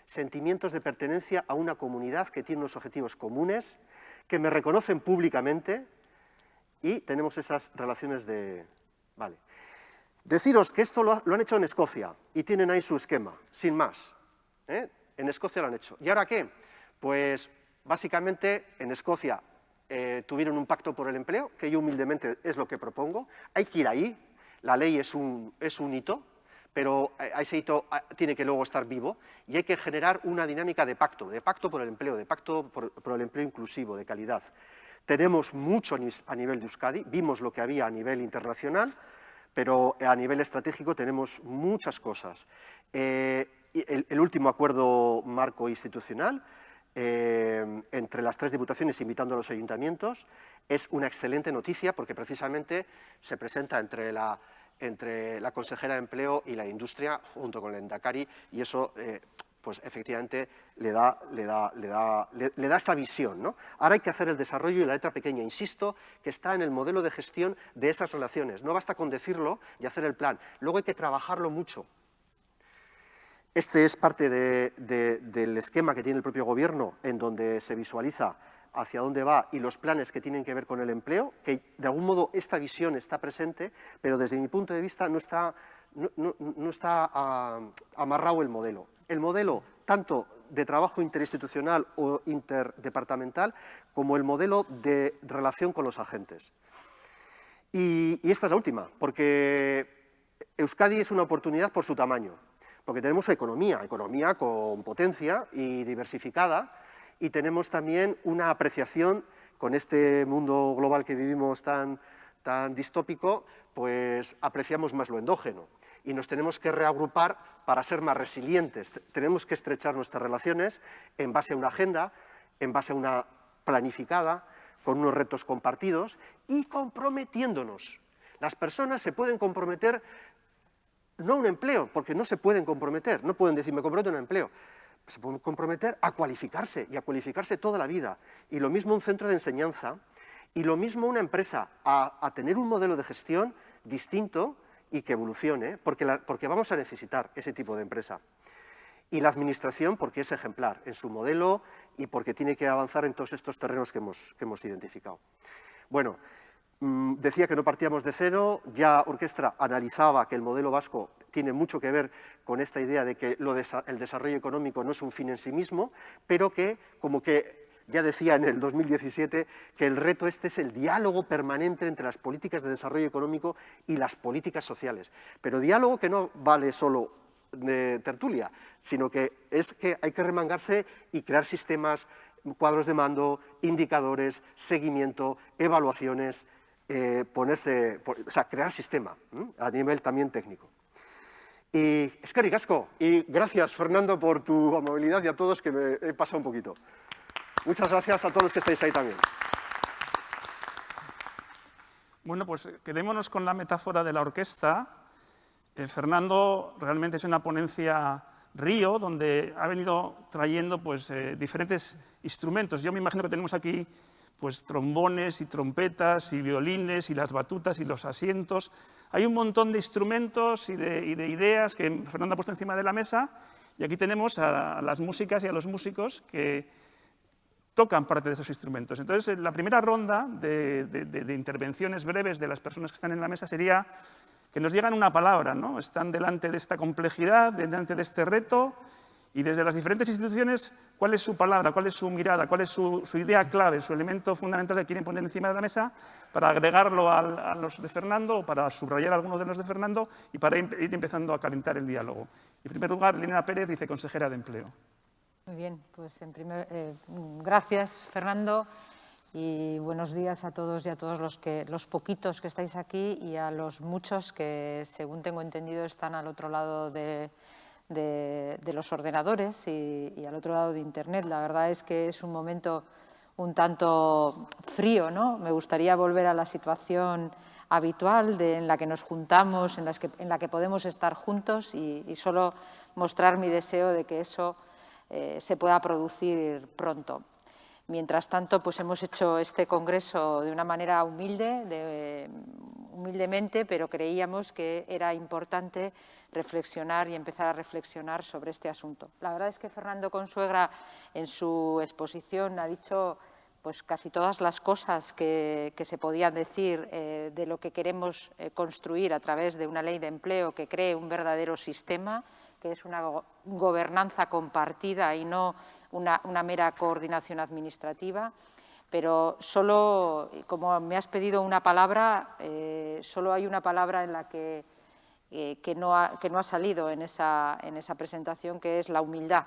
Sentimientos de pertenencia a una comunidad que tiene unos objetivos comunes, que me reconocen públicamente y tenemos esas relaciones de... Vale. Deciros que esto lo han hecho en Escocia y tienen ahí su esquema, sin más. En Escocia lo han hecho. ¿Y ahora qué? Pues básicamente en Escocia tuvieron un pacto por el empleo, que yo humildemente es lo que propongo. Hay que ir ahí, la ley es un hito, pero ese hito tiene que luego estar vivo y hay que generar una dinámica de pacto por el empleo, de pacto por el empleo inclusivo, de calidad. Tenemos mucho a nivel de Euskadi, vimos lo que había a nivel internacional, pero a nivel estratégico tenemos muchas cosas. El último acuerdo marco institucional, entre las 3 diputaciones invitando a los ayuntamientos, es una excelente noticia porque precisamente se presenta entre la consejera de Empleo y la Industria junto con el Endacari y eso pues efectivamente le da esta visión, ¿no? Ahora hay que hacer el desarrollo y la letra pequeña, insisto, que está en el modelo de gestión de esas relaciones. No basta con decirlo y hacer el plan, luego hay que trabajarlo mucho. Este es parte del esquema que tiene el propio Gobierno, en donde se visualiza hacia dónde va y los planes que tienen que ver con el empleo, que de algún modo esta visión está presente, pero desde mi punto de vista no está amarrado el modelo. El modelo tanto de trabajo interinstitucional o interdepartamental como el modelo de relación con los agentes. Y esta es la última, porque Euskadi es una oportunidad por su tamaño. Porque tenemos economía con potencia y diversificada, y tenemos también una apreciación con este mundo global que vivimos tan distópico, pues apreciamos más lo endógeno y nos tenemos que reagrupar para ser más resilientes. Tenemos que estrechar nuestras relaciones en base a una agenda, en base a una planificada, con unos retos compartidos y comprometiéndonos. Las personas se pueden comprometer no a un empleo, porque no se pueden comprometer, no pueden decir me comprometo a un empleo, se pueden comprometer a cualificarse y a cualificarse toda la vida. Y lo mismo un centro de enseñanza y lo mismo una empresa a tener un modelo de gestión distinto y que evolucione, porque vamos a necesitar ese tipo de empresa. Y la administración porque es ejemplar en su modelo y porque tiene que avanzar en todos estos terrenos que hemos identificado. Bueno, decía que no partíamos de cero, ya Orkestra analizaba que el modelo vasco tiene mucho que ver con esta idea de que el desarrollo económico no es un fin en sí mismo, pero que, como que ya decía en el 2017, que el reto este es el diálogo permanente entre las políticas de desarrollo económico y las políticas sociales. Pero diálogo que no vale solo de tertulia, sino que es que hay que remangarse y crear sistemas, cuadros de mando, indicadores, seguimiento, evaluaciones, crear sistema a nivel también técnico. Y eskerrik asko, y gracias Fernando por tu amabilidad y a todos que me he pasado un poquito. Muchas gracias a todos los que estáis ahí también. Bueno, pues quedémonos con la metáfora de la orquesta. Fernando realmente es una ponencia río donde ha venido trayendo pues, diferentes instrumentos. Yo me imagino que tenemos aquí pues, trombones y trompetas y violines y las batutas y los asientos. Hay un montón de instrumentos y de ideas que Fernando ha puesto encima de la mesa Y aquí tenemos a las músicas y a los músicos que tocan parte de esos instrumentos. Entonces, la primera ronda de intervenciones breves de las personas que están en la mesa sería que nos digan una palabra, ¿no? Están delante de esta complejidad, delante de este reto, y desde las diferentes instituciones, ¿cuál es su palabra, cuál es su mirada, cuál es su idea clave, su elemento fundamental que quieren poner encima de la mesa para agregarlo a los de Fernando o para subrayar algunos de los de Fernando y para ir empezando a calentar el diálogo? En primer lugar, Elena Pérez, viceconsejera de Empleo. Muy bien, pues gracias, Fernando, y buenos días a todos y a todos los poquitos que estáis aquí y a los muchos que, según tengo entendido, están al otro lado de los ordenadores y al otro lado de Internet. La verdad es que es un momento un tanto frío, ¿no? Me gustaría volver a la situación habitual en la que nos juntamos, en la que podemos estar juntos y solo mostrar mi deseo de que eso se pueda producir pronto. Mientras tanto, pues hemos hecho este congreso de una manera humildemente, pero creíamos que era importante reflexionar y empezar a reflexionar sobre este asunto. La verdad es que Fernando Consuegra, en su exposición, ha dicho pues casi todas las cosas que se podían decir de lo que queremos construir a través de una ley de empleo que cree un verdadero sistema, que es una gobernanza compartida y no una mera coordinación administrativa. Pero solo, como me has pedido una palabra, solo hay una palabra en la que no ha salido en esa presentación, que es la humildad.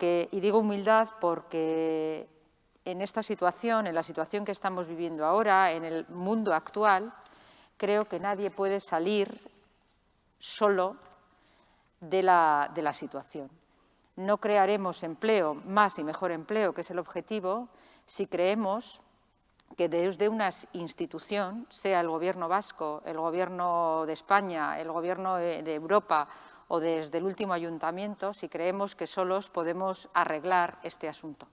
Y digo humildad porque en esta situación, en la situación que estamos viviendo ahora, en el mundo actual, creo que nadie puede salir solo de la situación. No crearemos empleo, más y mejor empleo, que es el objetivo, si creemos que desde una institución, sea el Gobierno vasco, el Gobierno de España, el Gobierno de Europa o desde el último ayuntamiento, si creemos que solos podemos arreglar este asunto.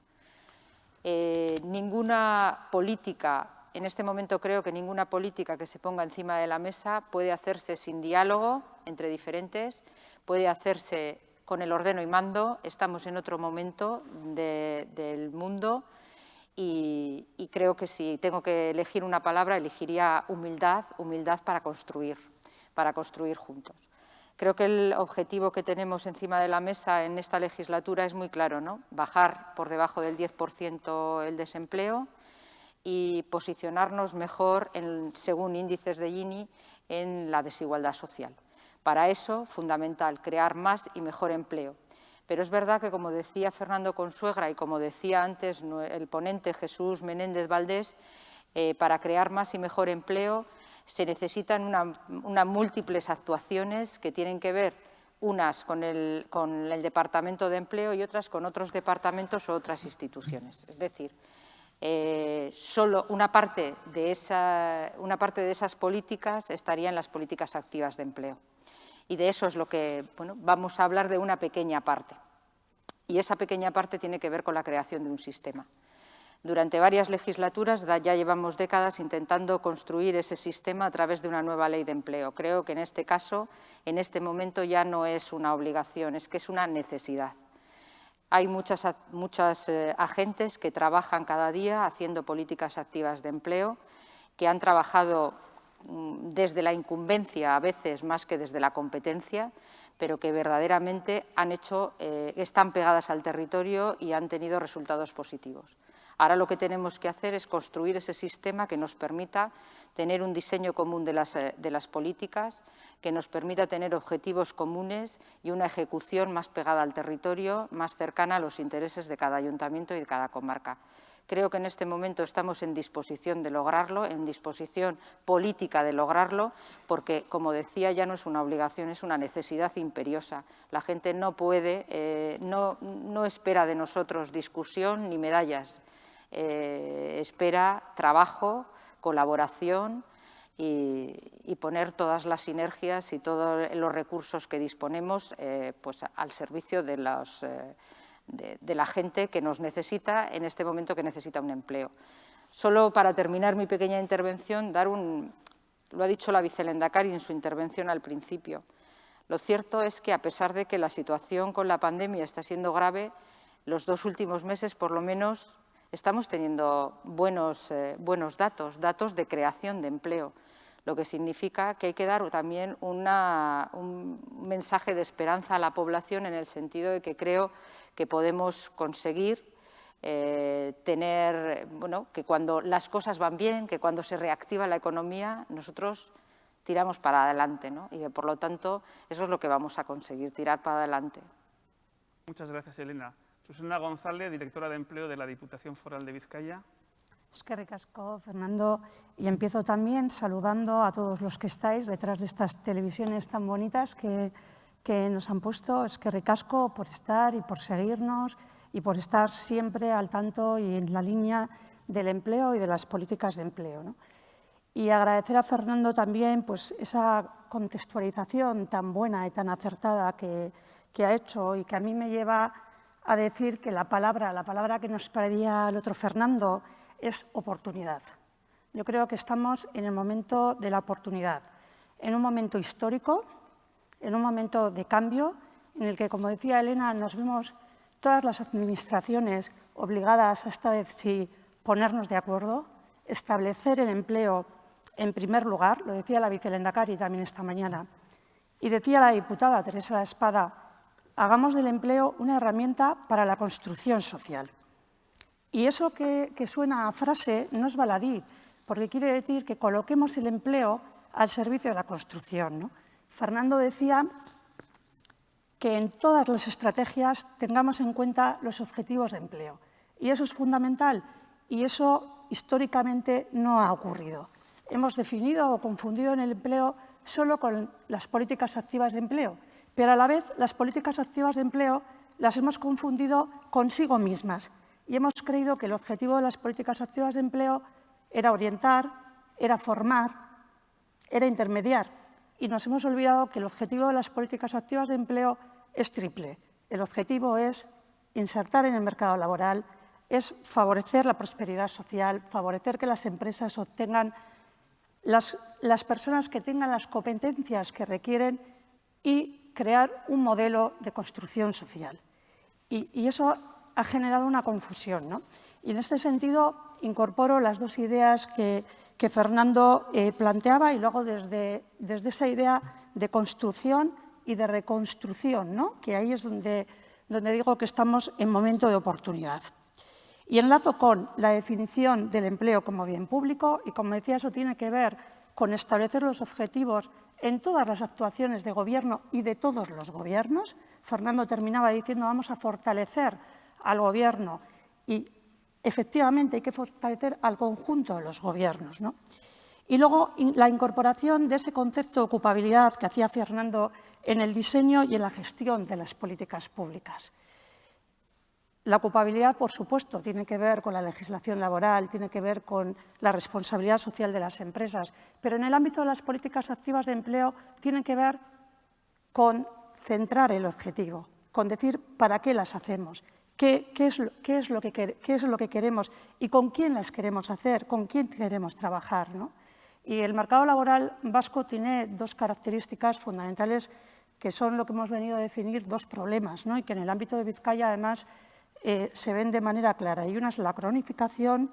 Ninguna política, en este momento creo que ninguna política que se ponga encima de la mesa puede hacerse sin diálogo entre diferentes, puede hacerse con el ordeno y mando. Estamos en otro momento del mundo y creo que si tengo que elegir una palabra, elegiría humildad para construir juntos. Creo que el objetivo que tenemos encima de la mesa en esta legislatura es muy claro, ¿no? Bajar por debajo del 10% el desempleo y posicionarnos mejor, según índices de Gini, en la desigualdad social. Para eso, fundamental, crear más y mejor empleo. Pero es verdad que, como decía Fernando Consuegra y como decía antes el ponente Jesús Menéndez Valdés, para crear más y mejor empleo se necesitan unas múltiples actuaciones que tienen que ver unas con el Departamento de Empleo y otras con otros departamentos o otras instituciones. Es decir, solo una parte de esas políticas estaría en las políticas activas de empleo. Y de eso es lo que vamos a hablar, de una pequeña parte. Y esa pequeña parte tiene que ver con la creación de un sistema. Durante varias legislaturas ya llevamos décadas intentando construir ese sistema a través de una nueva ley de empleo. Creo que en este caso, en este momento, ya no es una obligación, es que es una necesidad. Hay muchas agentes que trabajan cada día haciendo políticas activas de empleo, que han trabajado desde la incumbencia, a veces más que desde la competencia, pero que verdaderamente están pegadas al territorio y han tenido resultados positivos. Ahora lo que tenemos que hacer es construir ese sistema que nos permita tener un diseño común de las políticas, que nos permita tener objetivos comunes y una ejecución más pegada al territorio, más cercana a los intereses de cada ayuntamiento y de cada comarca. Creo que en este momento estamos en disposición de lograrlo, en disposición política de lograrlo, porque, como decía, ya no es una obligación, es una necesidad imperiosa. La gente no espera de nosotros discusión ni medallas. Espera trabajo, colaboración y poner todas las sinergias y todos los recursos que disponemos pues al servicio de la gente que nos necesita en este momento, que necesita un empleo. Solo para terminar mi pequeña intervención, lo ha dicho la vicelehendakari en su intervención al principio. Lo cierto es que, a pesar de que la situación con la pandemia está siendo grave, los 2 últimos meses, por lo menos, estamos teniendo buenos datos de creación de empleo, lo que significa que hay que dar también un mensaje de esperanza a la población, en el sentido de que creo que podemos conseguir que cuando las cosas van bien, que cuando se reactiva la economía, nosotros tiramos para adelante, ¿no? Y que, por lo tanto, eso es lo que vamos a conseguir, tirar para adelante. Muchas gracias, Elena. Susana González, directora de Empleo de la Diputación Foral de Vizcaya. Eskerrik asko, Fernando. Y empiezo también saludando a todos los que estáis detrás de estas televisiones tan bonitas que nos han puesto. Eskerrik asko por estar y por seguirnos y por estar siempre al tanto y en la línea del empleo y de las políticas de empleo, ¿no? Y agradecer a Fernando también pues, esa contextualización tan buena y tan acertada que ha hecho, y que a mí me lleva a decir que la palabra que nos pedía el otro Fernando es oportunidad. Yo creo que estamos en el momento de la oportunidad, en un momento histórico, en un momento de cambio, en el que, como decía Elena, nos vemos todas las administraciones obligadas a esta vez sí ponernos de acuerdo, establecer el empleo en primer lugar, lo decía la vicelehendakari también esta mañana, y decía la diputada Teresa Espada, hagamos del empleo una herramienta para la construcción social. Y eso que suena a frase no es baladí, porque quiere decir que coloquemos el empleo al servicio de la construcción, ¿no? Fernando decía que en todas las estrategias tengamos en cuenta los objetivos de empleo. Y eso es fundamental, y eso históricamente no ha ocurrido. Hemos definido o confundido en el empleo solo con las políticas activas de empleo, pero a la vez las políticas activas de empleo las hemos confundido consigo mismas y hemos creído que el objetivo de las políticas activas de empleo era orientar, era formar, era intermediar, y nos hemos olvidado que el objetivo de las políticas activas de empleo es triple. El objetivo es insertar en el mercado laboral, es favorecer la prosperidad social, favorecer que las empresas obtengan las personas que tengan las competencias que requieren y crear un modelo de construcción social. Y eso ha generado una confusión, ¿no? Y en este sentido incorporo las 2 ideas que Fernando planteaba, y luego desde esa idea de construcción y de reconstrucción, ¿no? Que ahí es donde digo que estamos en momento de oportunidad. Y enlazo con la definición del empleo como bien público, y como decía, eso tiene que ver con establecer los objetivos en todas las actuaciones de gobierno y de todos los gobiernos. Fernando terminaba diciendo vamos a fortalecer al gobierno, y efectivamente hay que fortalecer al conjunto de los gobiernos, ¿no? Y luego la incorporación de ese concepto de ocupabilidad que hacía Fernando en el diseño y en la gestión de las políticas públicas. La ocupabilidad, por supuesto, tiene que ver con la legislación laboral, tiene que ver con la responsabilidad social de las empresas, pero en el ámbito de las políticas activas de empleo tiene que ver con centrar el objetivo, con decir para qué las hacemos, qué es lo que queremos y con quién las queremos hacer, con quién queremos trabajar, ¿no? Y el mercado laboral vasco tiene 2 características fundamentales que son lo que hemos venido a definir 2 problemas, ¿no? Y que en el ámbito de Vizcaya, además, se ven de manera clara. Y una es la cronificación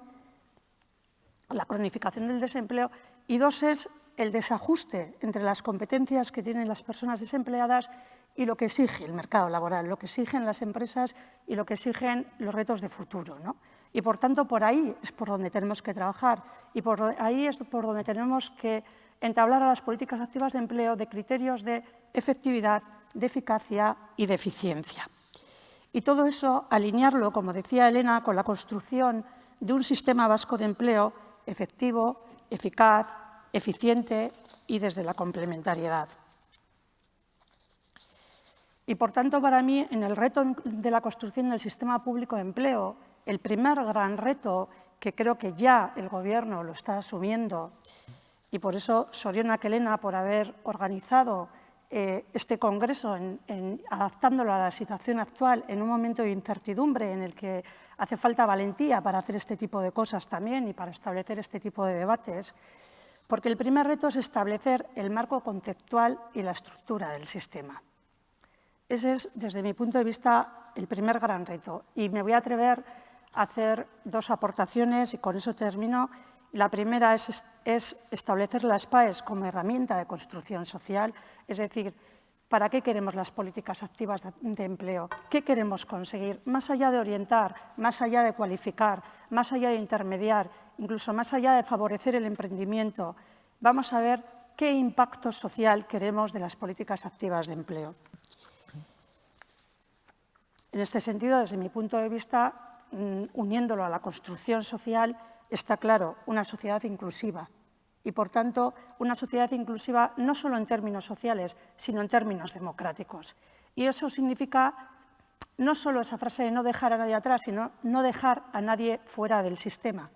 del desempleo, y 2 es el desajuste entre las competencias que tienen las personas desempleadas y lo que exige el mercado laboral, lo que exigen las empresas y lo que exigen los retos de futuro, ¿no? Y, por tanto, por ahí es por donde tenemos que trabajar, y por ahí es por donde tenemos que entablar a las políticas activas de empleo de criterios de efectividad, de eficacia y de eficiencia. Y todo eso, alinearlo, como decía Elena, con la construcción de un sistema vasco de empleo efectivo, eficaz, eficiente y desde la complementariedad. Y, por tanto, para mí, en el reto de la construcción del sistema público de empleo, el primer gran reto, que creo que ya el Gobierno lo está asumiendo, y por eso Zorionak Elena por haber organizado este congreso adaptándolo a la situación actual en un momento de incertidumbre en el que hace falta valentía para hacer este tipo de cosas también y para establecer este tipo de debates, Porque el primer reto es establecer el marco conceptual y la estructura del sistema. Ese es, desde mi punto de vista, el primer gran reto. Y me voy a atrever a hacer dos aportaciones y con eso termino. La primera es establecer las PAEs como herramienta de construcción social, es decir, ¿para qué queremos las políticas activas de empleo? ¿Qué queremos conseguir? Más allá de orientar, más allá de cualificar, más allá de intermediar, incluso más allá de favorecer el emprendimiento, vamos a ver qué impacto social queremos de las políticas activas de empleo. En este sentido, desde mi punto de vista, uniéndolo a la construcción social, está claro, una sociedad inclusiva. Y, por tanto, una sociedad inclusiva no solo en términos sociales, sino en términos democráticos. Y eso significa no solo esa frase de no dejar a nadie atrás, sino no dejar a nadie fuera del sistema,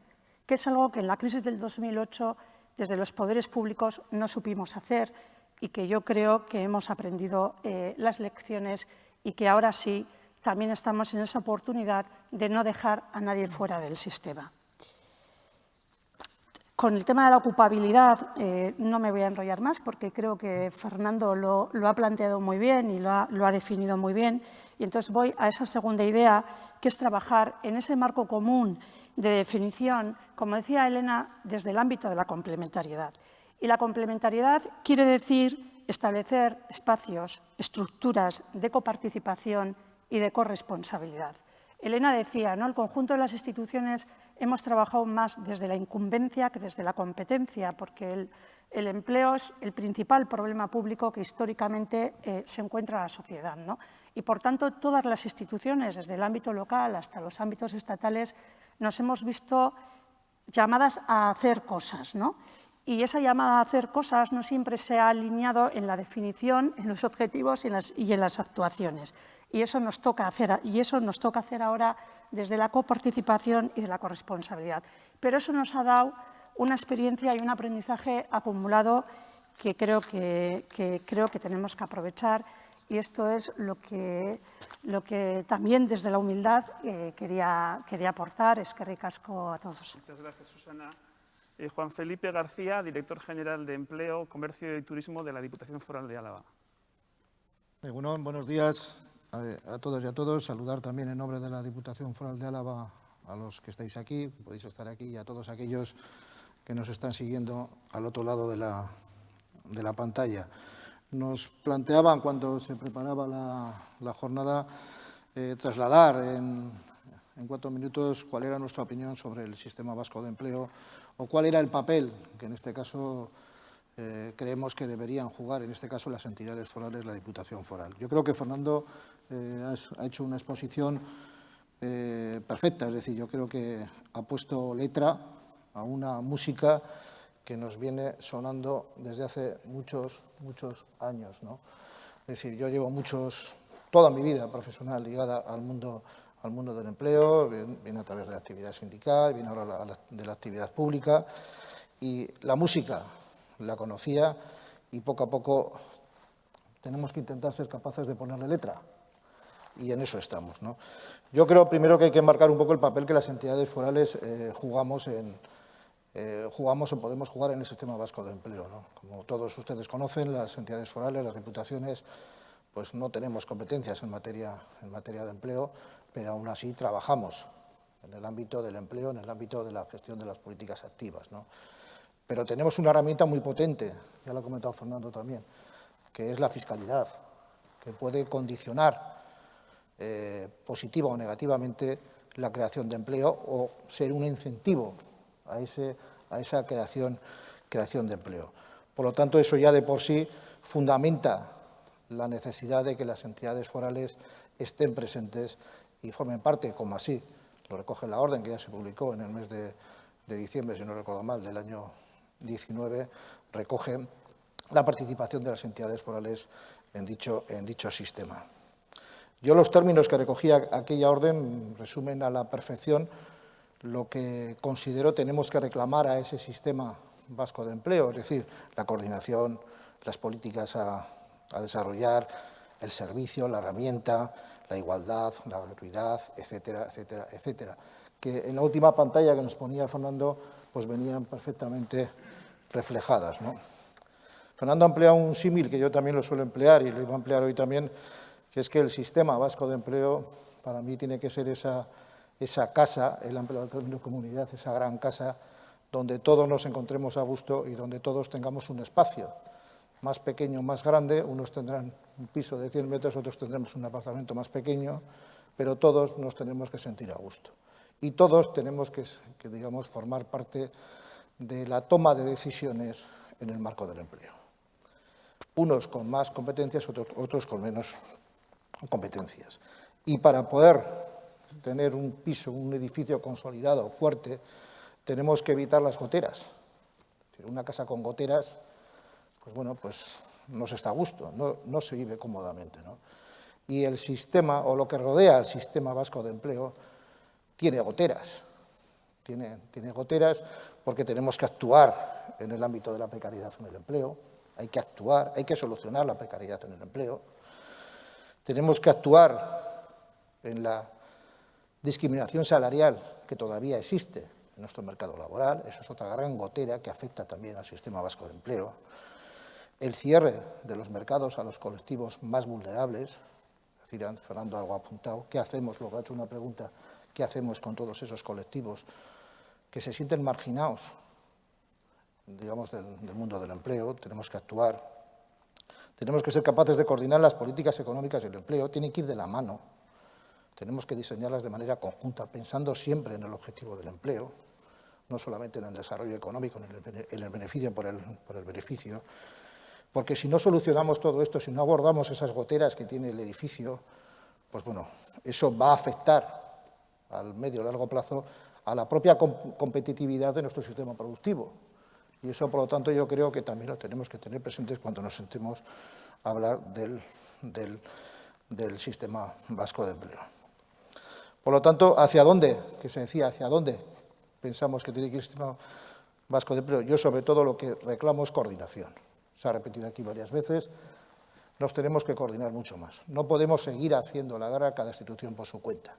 que es algo que en la crisis del 2008, desde los poderes públicos, no supimos hacer y que yo creo que hemos aprendido las lecciones y que ahora sí también estamos en esa oportunidad de no dejar a nadie fuera del sistema. Con el tema de la ocupabilidad no me voy a enrollar más porque creo que Fernando lo ha planteado muy bien y lo ha definido muy bien. Y entonces voy a esa segunda idea, que es trabajar en ese marco común de definición, como decía Elena, desde el ámbito de la complementariedad. Y la complementariedad quiere decir establecer espacios, estructuras de coparticipación y de corresponsabilidad. Elena decía, ¿no? El conjunto de las instituciones hemos trabajado más desde la incumbencia que desde la competencia, porque el empleo es el principal problema público que históricamente se encuentra en la sociedad, ¿no? Y, por tanto, todas las instituciones, desde el ámbito local hasta los ámbitos estatales, nos hemos visto llamadas a hacer cosas, ¿no? Y esa llamada a hacer cosas no siempre se ha alineado en la definición, en los objetivos y en las actuaciones. Y eso nos toca hacer ahora desde la coparticipación y de la corresponsabilidad. Pero eso nos ha dado una experiencia y un aprendizaje acumulado que creo que tenemos que aprovechar. Y esto es lo que también desde la humildad quería aportar. Eskerrik asko a todos. Muchas gracias, Susana. Juan Felipe García, director general de Empleo, Comercio y Turismo de la Diputación Foral de Álava. Egunon, buenos días a todos y a todos. Saludar también en nombre de la Diputación Foral de Álava a los que estáis aquí, podéis estar aquí, y a todos aquellos que nos están siguiendo al otro lado de la pantalla. Nos planteaban, cuando se preparaba la jornada, trasladar en 4 minutos cuál era nuestra opinión sobre el sistema vasco de empleo o cuál era el papel que en este caso creemos que deberían jugar, en este caso las entidades forales, la Diputación Foral. Yo creo que Fernando ha hecho una exposición perfecta, es decir, yo creo que ha puesto letra a una música que nos viene sonando desde hace muchos años, ¿no? Es decir, yo llevo toda mi vida profesional ligada al mundo del empleo, viene a través de la actividad sindical, viene ahora de la actividad pública, y la música la conocía y poco a poco tenemos que intentar ser capaces de ponerle letra, y en eso estamos, ¿no? Yo creo primero que hay que marcar un poco el papel que las entidades forales jugamos o podemos jugar en el sistema vasco de empleo, ¿no? Como todos ustedes conocen, las entidades forales, las diputaciones, pues no tenemos competencias en materia de empleo, pero aún así trabajamos en el ámbito del empleo, en el ámbito de la gestión de las políticas activas, ¿no? Pero tenemos una herramienta muy potente, ya lo ha comentado Fernando también, que es la fiscalidad, que puede condicionar positiva o negativamente la creación de empleo o ser un incentivo a esa creación de empleo. Por lo tanto, eso ya de por sí fundamenta la necesidad de que las entidades forales estén presentes y formen parte, como así lo recoge la orden que ya se publicó en el mes de diciembre, si no recuerdo mal, del año 19, recoge la participación de las entidades forales en dicho sistema. Yo los términos que recogía aquella orden resumen a la perfección lo que considero tenemos que reclamar a ese sistema vasco de empleo, es decir, la coordinación, las políticas a desarrollar, el servicio, la herramienta, la igualdad, la gratuidad, etcétera, etcétera, etcétera, que en la última pantalla que nos ponía Fernando pues venían perfectamente reflejadas, ¿no? Fernando ha empleado un símil que yo también lo suelo emplear y lo iba a emplear hoy también, que es que el sistema vasco de empleo para mí tiene que ser esa casa, él ha empleado el término comunidad, esa gran casa donde todos nos encontremos a gusto y donde todos tengamos un espacio, más pequeño, más grande, unos tendrán un piso de 100 metros, otros tendremos un apartamento más pequeño, pero todos nos tenemos que sentir a gusto. Y todos tenemos que digamos, formar parte de la toma de decisiones en el marco del empleo. Unos con más competencias, otros con menos competencias. Y para poder tener un piso, un edificio consolidado, fuerte, tenemos que evitar las goteras. Es decir, una casa con goteras, pues bueno, pues no se está a gusto, no se vive cómodamente, ¿no? Y el sistema, o lo que rodea al sistema vasco de empleo, tiene goteras. Tiene goteras porque tenemos que actuar en el ámbito de la precariedad en el empleo, hay que actuar, hay que solucionar la precariedad en el empleo, tenemos que actuar en la discriminación salarial que todavía existe en nuestro mercado laboral, eso es otra gran gotera que afecta también al sistema vasco de empleo, el cierre de los mercados a los colectivos más vulnerables, es decir, Fernando algo ha apuntado, ¿qué hacemos? Luego ha hecho una pregunta, ¿qué hacemos con todos esos colectivos que se sienten marginados, digamos, del mundo del empleo? Tenemos que actuar, tenemos que ser capaces de coordinar las políticas económicas y el empleo, tienen que ir de la mano, tenemos que diseñarlas de manera conjunta, pensando siempre en el objetivo del empleo, no solamente en el desarrollo económico, en el beneficio por el beneficio, porque si no solucionamos todo esto, si no abordamos esas goteras que tiene el edificio, pues bueno, eso va a afectar al medio y largo plazo a la propia competitividad de nuestro sistema productivo. Y eso, por lo tanto, yo creo que también lo tenemos que tener presentes cuando nos sentemos a hablar del sistema vasco de empleo. Por lo tanto, ¿hacia dónde? Que se decía, ¿hacia dónde pensamos que tiene que ir el sistema vasco de empleo? Yo, sobre todo, lo que reclamo es coordinación. Se ha repetido aquí varias veces, nos tenemos que coordinar mucho más. No podemos seguir haciendo la guerra a cada institución por su cuenta.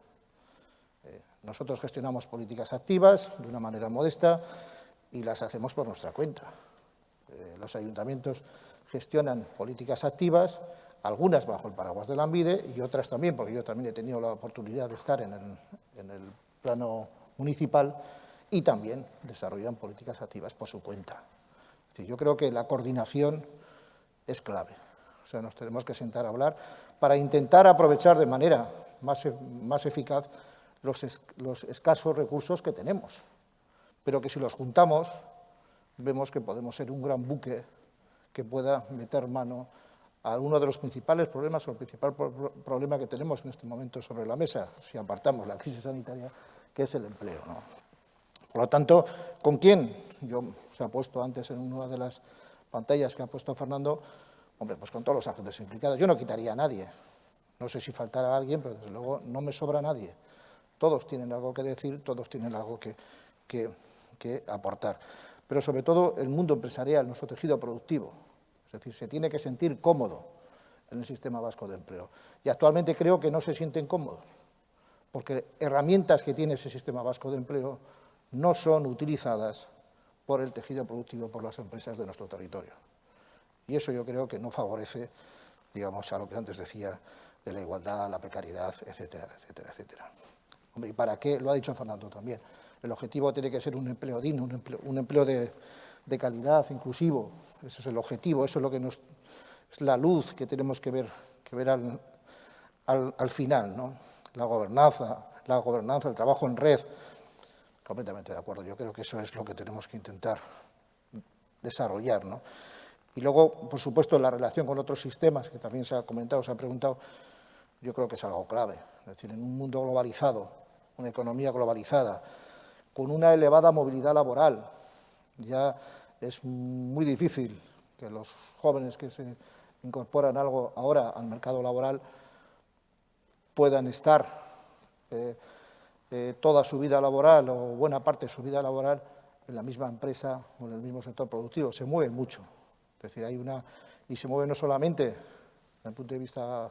Nosotros gestionamos políticas activas de una manera modesta y las hacemos por nuestra cuenta. Los ayuntamientos gestionan políticas activas, algunas bajo el paraguas de Lanbide y otras también, porque yo también he tenido la oportunidad de estar en el plano municipal y también desarrollan políticas activas por su cuenta. Es decir, yo creo que la coordinación es clave. O sea, nos tenemos que sentar a hablar para intentar aprovechar de manera más eficaz los escasos recursos que tenemos, pero que si los juntamos vemos que podemos ser un gran buque que pueda meter mano a uno de los principales problemas o el principal problema que tenemos en este momento sobre la mesa, si apartamos la crisis sanitaria, que es el empleo, ¿no? Por lo tanto, ¿con quién? Yo se ha puesto antes en una de las pantallas que ha puesto Fernando, hombre, pues con todos los agentes implicados. Yo no quitaría a nadie, no sé si faltará alguien, pero desde luego no me sobra nadie. Todos tienen algo que decir, todos tienen algo que aportar. Pero sobre todo el mundo empresarial, nuestro tejido productivo, es decir, se tiene que sentir cómodo en el sistema vasco de empleo. Y actualmente creo que no se sienten cómodos, porque herramientas que tiene ese sistema vasco de empleo no son utilizadas por el tejido productivo, por las empresas de nuestro territorio. Y eso yo creo que no favorece, digamos, a lo que antes decía de la igualdad, la precariedad, etcétera, etcétera, etcétera. Hombre, ¿y para qué? Lo ha dicho Fernando también. El objetivo tiene que ser un empleo digno, un empleo de calidad, inclusivo. Ese es el objetivo, eso es lo que es la luz que tenemos que ver al final, ¿no? La gobernanza, el trabajo en red. Completamente de acuerdo. Yo creo que eso es lo que tenemos que intentar desarrollar, ¿no? Y luego, por supuesto, la relación con otros sistemas, que también se ha comentado, se ha preguntado, yo creo que es algo clave. Es decir, en un mundo globalizado, una economía globalizada, con una elevada movilidad laboral, ya es muy difícil que los jóvenes que se incorporan ahora al mercado laboral puedan estar toda su vida laboral o buena parte de su vida laboral en la misma empresa o en el mismo sector productivo. Se mueven mucho. Es decir, y se mueve no solamente desde el punto de vista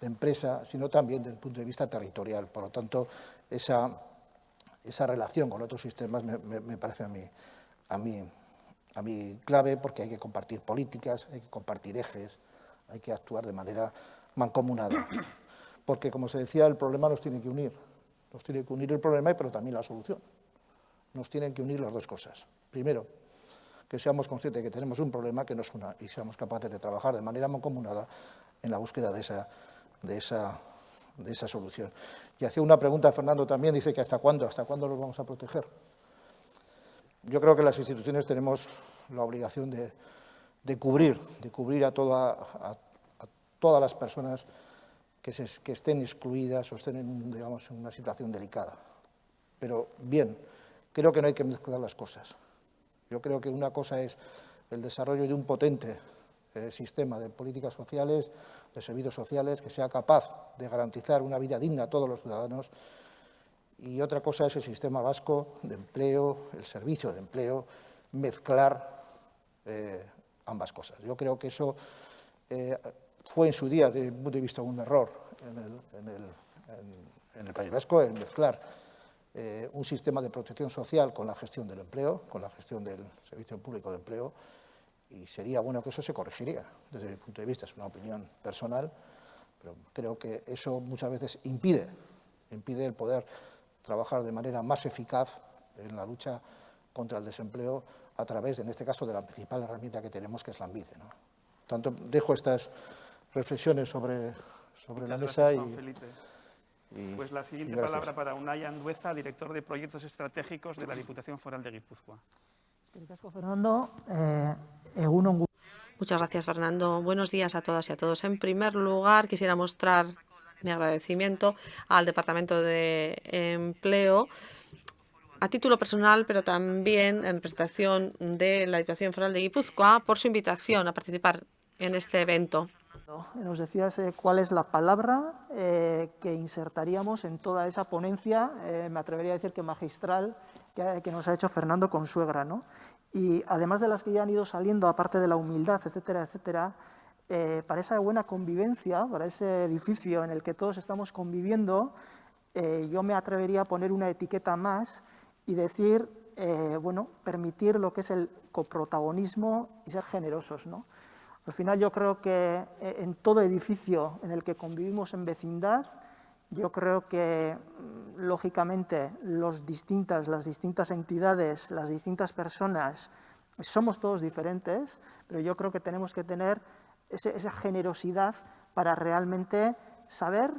de empresa, sino también desde el punto de vista territorial. Por lo tanto, esa relación con otros sistemas me parece a mí a mí clave, porque hay que compartir políticas, hay que compartir ejes, hay que actuar de manera mancomunada. Porque, como se decía, el problema nos tiene que unir. Nos tiene que unir el problema, pero también la solución. Nos tienen que unir las dos cosas. Primero, que seamos conscientes de que tenemos un problema que nos una y seamos capaces de trabajar de manera mancomunada en la búsqueda de esa solución. Y hacía una pregunta, Fernando también, dice que ¿hasta cuándo los vamos a proteger? Yo creo que las instituciones tenemos la obligación de cubrir a todas las personas que estén excluidas o estén en una situación delicada. Pero bien, creo que no hay que mezclar las cosas. Yo creo que una cosa es el desarrollo de un potente sistema de políticas sociales, de servicios sociales, que sea capaz de garantizar una vida digna a todos los ciudadanos, y otra cosa es el sistema vasco de empleo, el servicio de empleo, mezclar ambas cosas. Yo creo que eso fue en su día, desde mi punto de vista, un error en el País Vasco, el mezclar un sistema de protección social con la gestión del empleo, con la gestión del servicio público de empleo, y sería bueno que eso se corregiría. Desde mi punto de vista, es una opinión personal, pero creo que eso muchas veces impide el poder trabajar de manera más eficaz en la lucha contra el desempleo a través, en este caso, de la principal herramienta que tenemos, que es Lanbide, ¿no? Por tanto, dejo estas reflexiones sobre la mesa pues la siguiente palabra para Unai Andueza, director de Proyectos Estratégicos de la Diputación Foral de Guipúzcoa. Fernando. Muchas gracias, Fernando. Buenos días a todas y a todos. En primer lugar, quisiera mostrar mi agradecimiento al Departamento de Empleo, a título personal, pero también en representación de la Diputación Foral de Guipúzcoa, por su invitación a participar en este evento. Nos decías cuál es la palabra que insertaríamos en toda esa ponencia, me atrevería a decir que magistral, que nos ha hecho Fernando Consuegra, ¿no? Y además de las que ya han ido saliendo, aparte de la humildad, etcétera, etcétera, para esa buena convivencia, para ese edificio en el que todos estamos conviviendo, yo me atrevería a poner una etiqueta más y decir, bueno, permitir lo que es el coprotagonismo y ser generosos, ¿no? Al final yo creo que en todo edificio en el que convivimos en vecindad, yo creo que, lógicamente, las distintas entidades, las distintas personas, somos todos diferentes, pero yo creo que tenemos que tener esa generosidad para realmente saber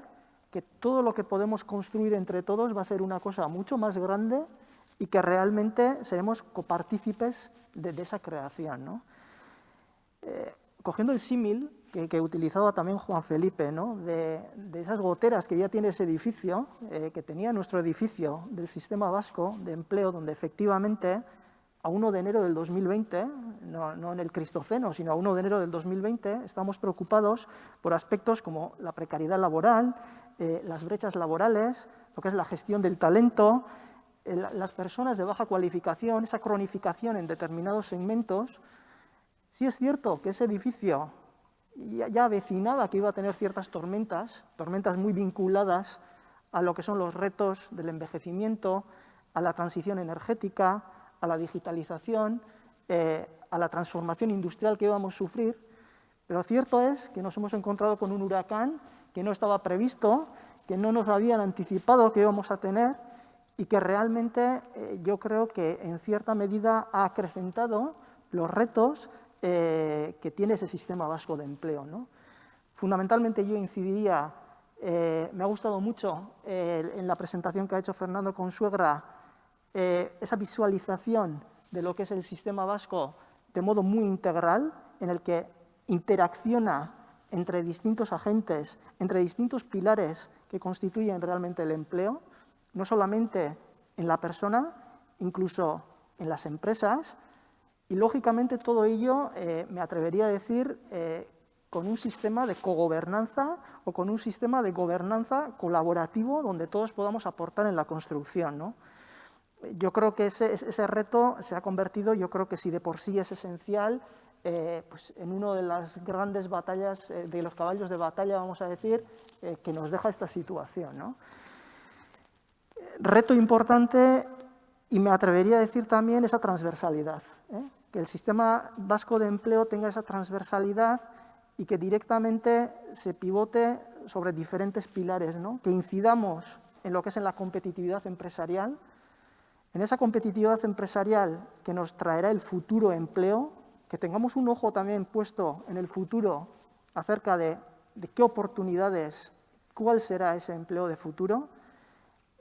que todo lo que podemos construir entre todos va a ser una cosa mucho más grande y que realmente seremos copartícipes de esa creación, ¿no? Cogiendo el símil que utilizaba también Juan Felipe, ¿no? de esas goteras que ya tiene ese edificio, que tenía nuestro edificio del Sistema Vasco de Empleo, donde efectivamente a 1 de enero del 2020, no en el Cristoceno, sino a 1 de enero del 2020, estamos preocupados por aspectos como la precariedad laboral, las brechas laborales, lo que es la gestión del talento, las personas de baja cualificación, esa cronificación en determinados segmentos. Sí es cierto que ese edificio ya avecinaba que iba a tener ciertas tormentas muy vinculadas a lo que son los retos del envejecimiento, a la transición energética, a la digitalización, a la transformación industrial que íbamos a sufrir, pero cierto es que nos hemos encontrado con un huracán que no estaba previsto, que no nos habían anticipado que íbamos a tener y que realmente yo creo que en cierta medida ha acrecentado los retos que tiene ese sistema vasco de empleo, ¿no? Fundamentalmente yo incidiría, me ha gustado mucho en la presentación que ha hecho Fernando Consuegra, esa visualización de lo que es el sistema vasco de modo muy integral, en el que interacciona entre distintos agentes, entre distintos pilares que constituyen realmente el empleo, no solamente en la persona, incluso en las empresas. Y, lógicamente, todo ello, me atrevería a decir, con un sistema de cogobernanza o con un sistema de gobernanza colaborativo donde todos podamos aportar en la construcción, ¿no? Yo creo que ese reto se ha convertido, yo creo que si de por sí es esencial, pues en una de las grandes batallas, de los caballos de batalla, vamos a decir, que nos deja esta situación, ¿no? Reto importante, y me atrevería a decir también esa transversalidad, que el sistema vasco de empleo tenga esa transversalidad y que directamente se pivote sobre diferentes pilares, ¿no? Que incidamos en lo que es en la competitividad empresarial, en esa competitividad empresarial que nos traerá el futuro empleo, que tengamos un ojo también puesto en el futuro acerca de qué oportunidades, cuál será ese empleo de futuro,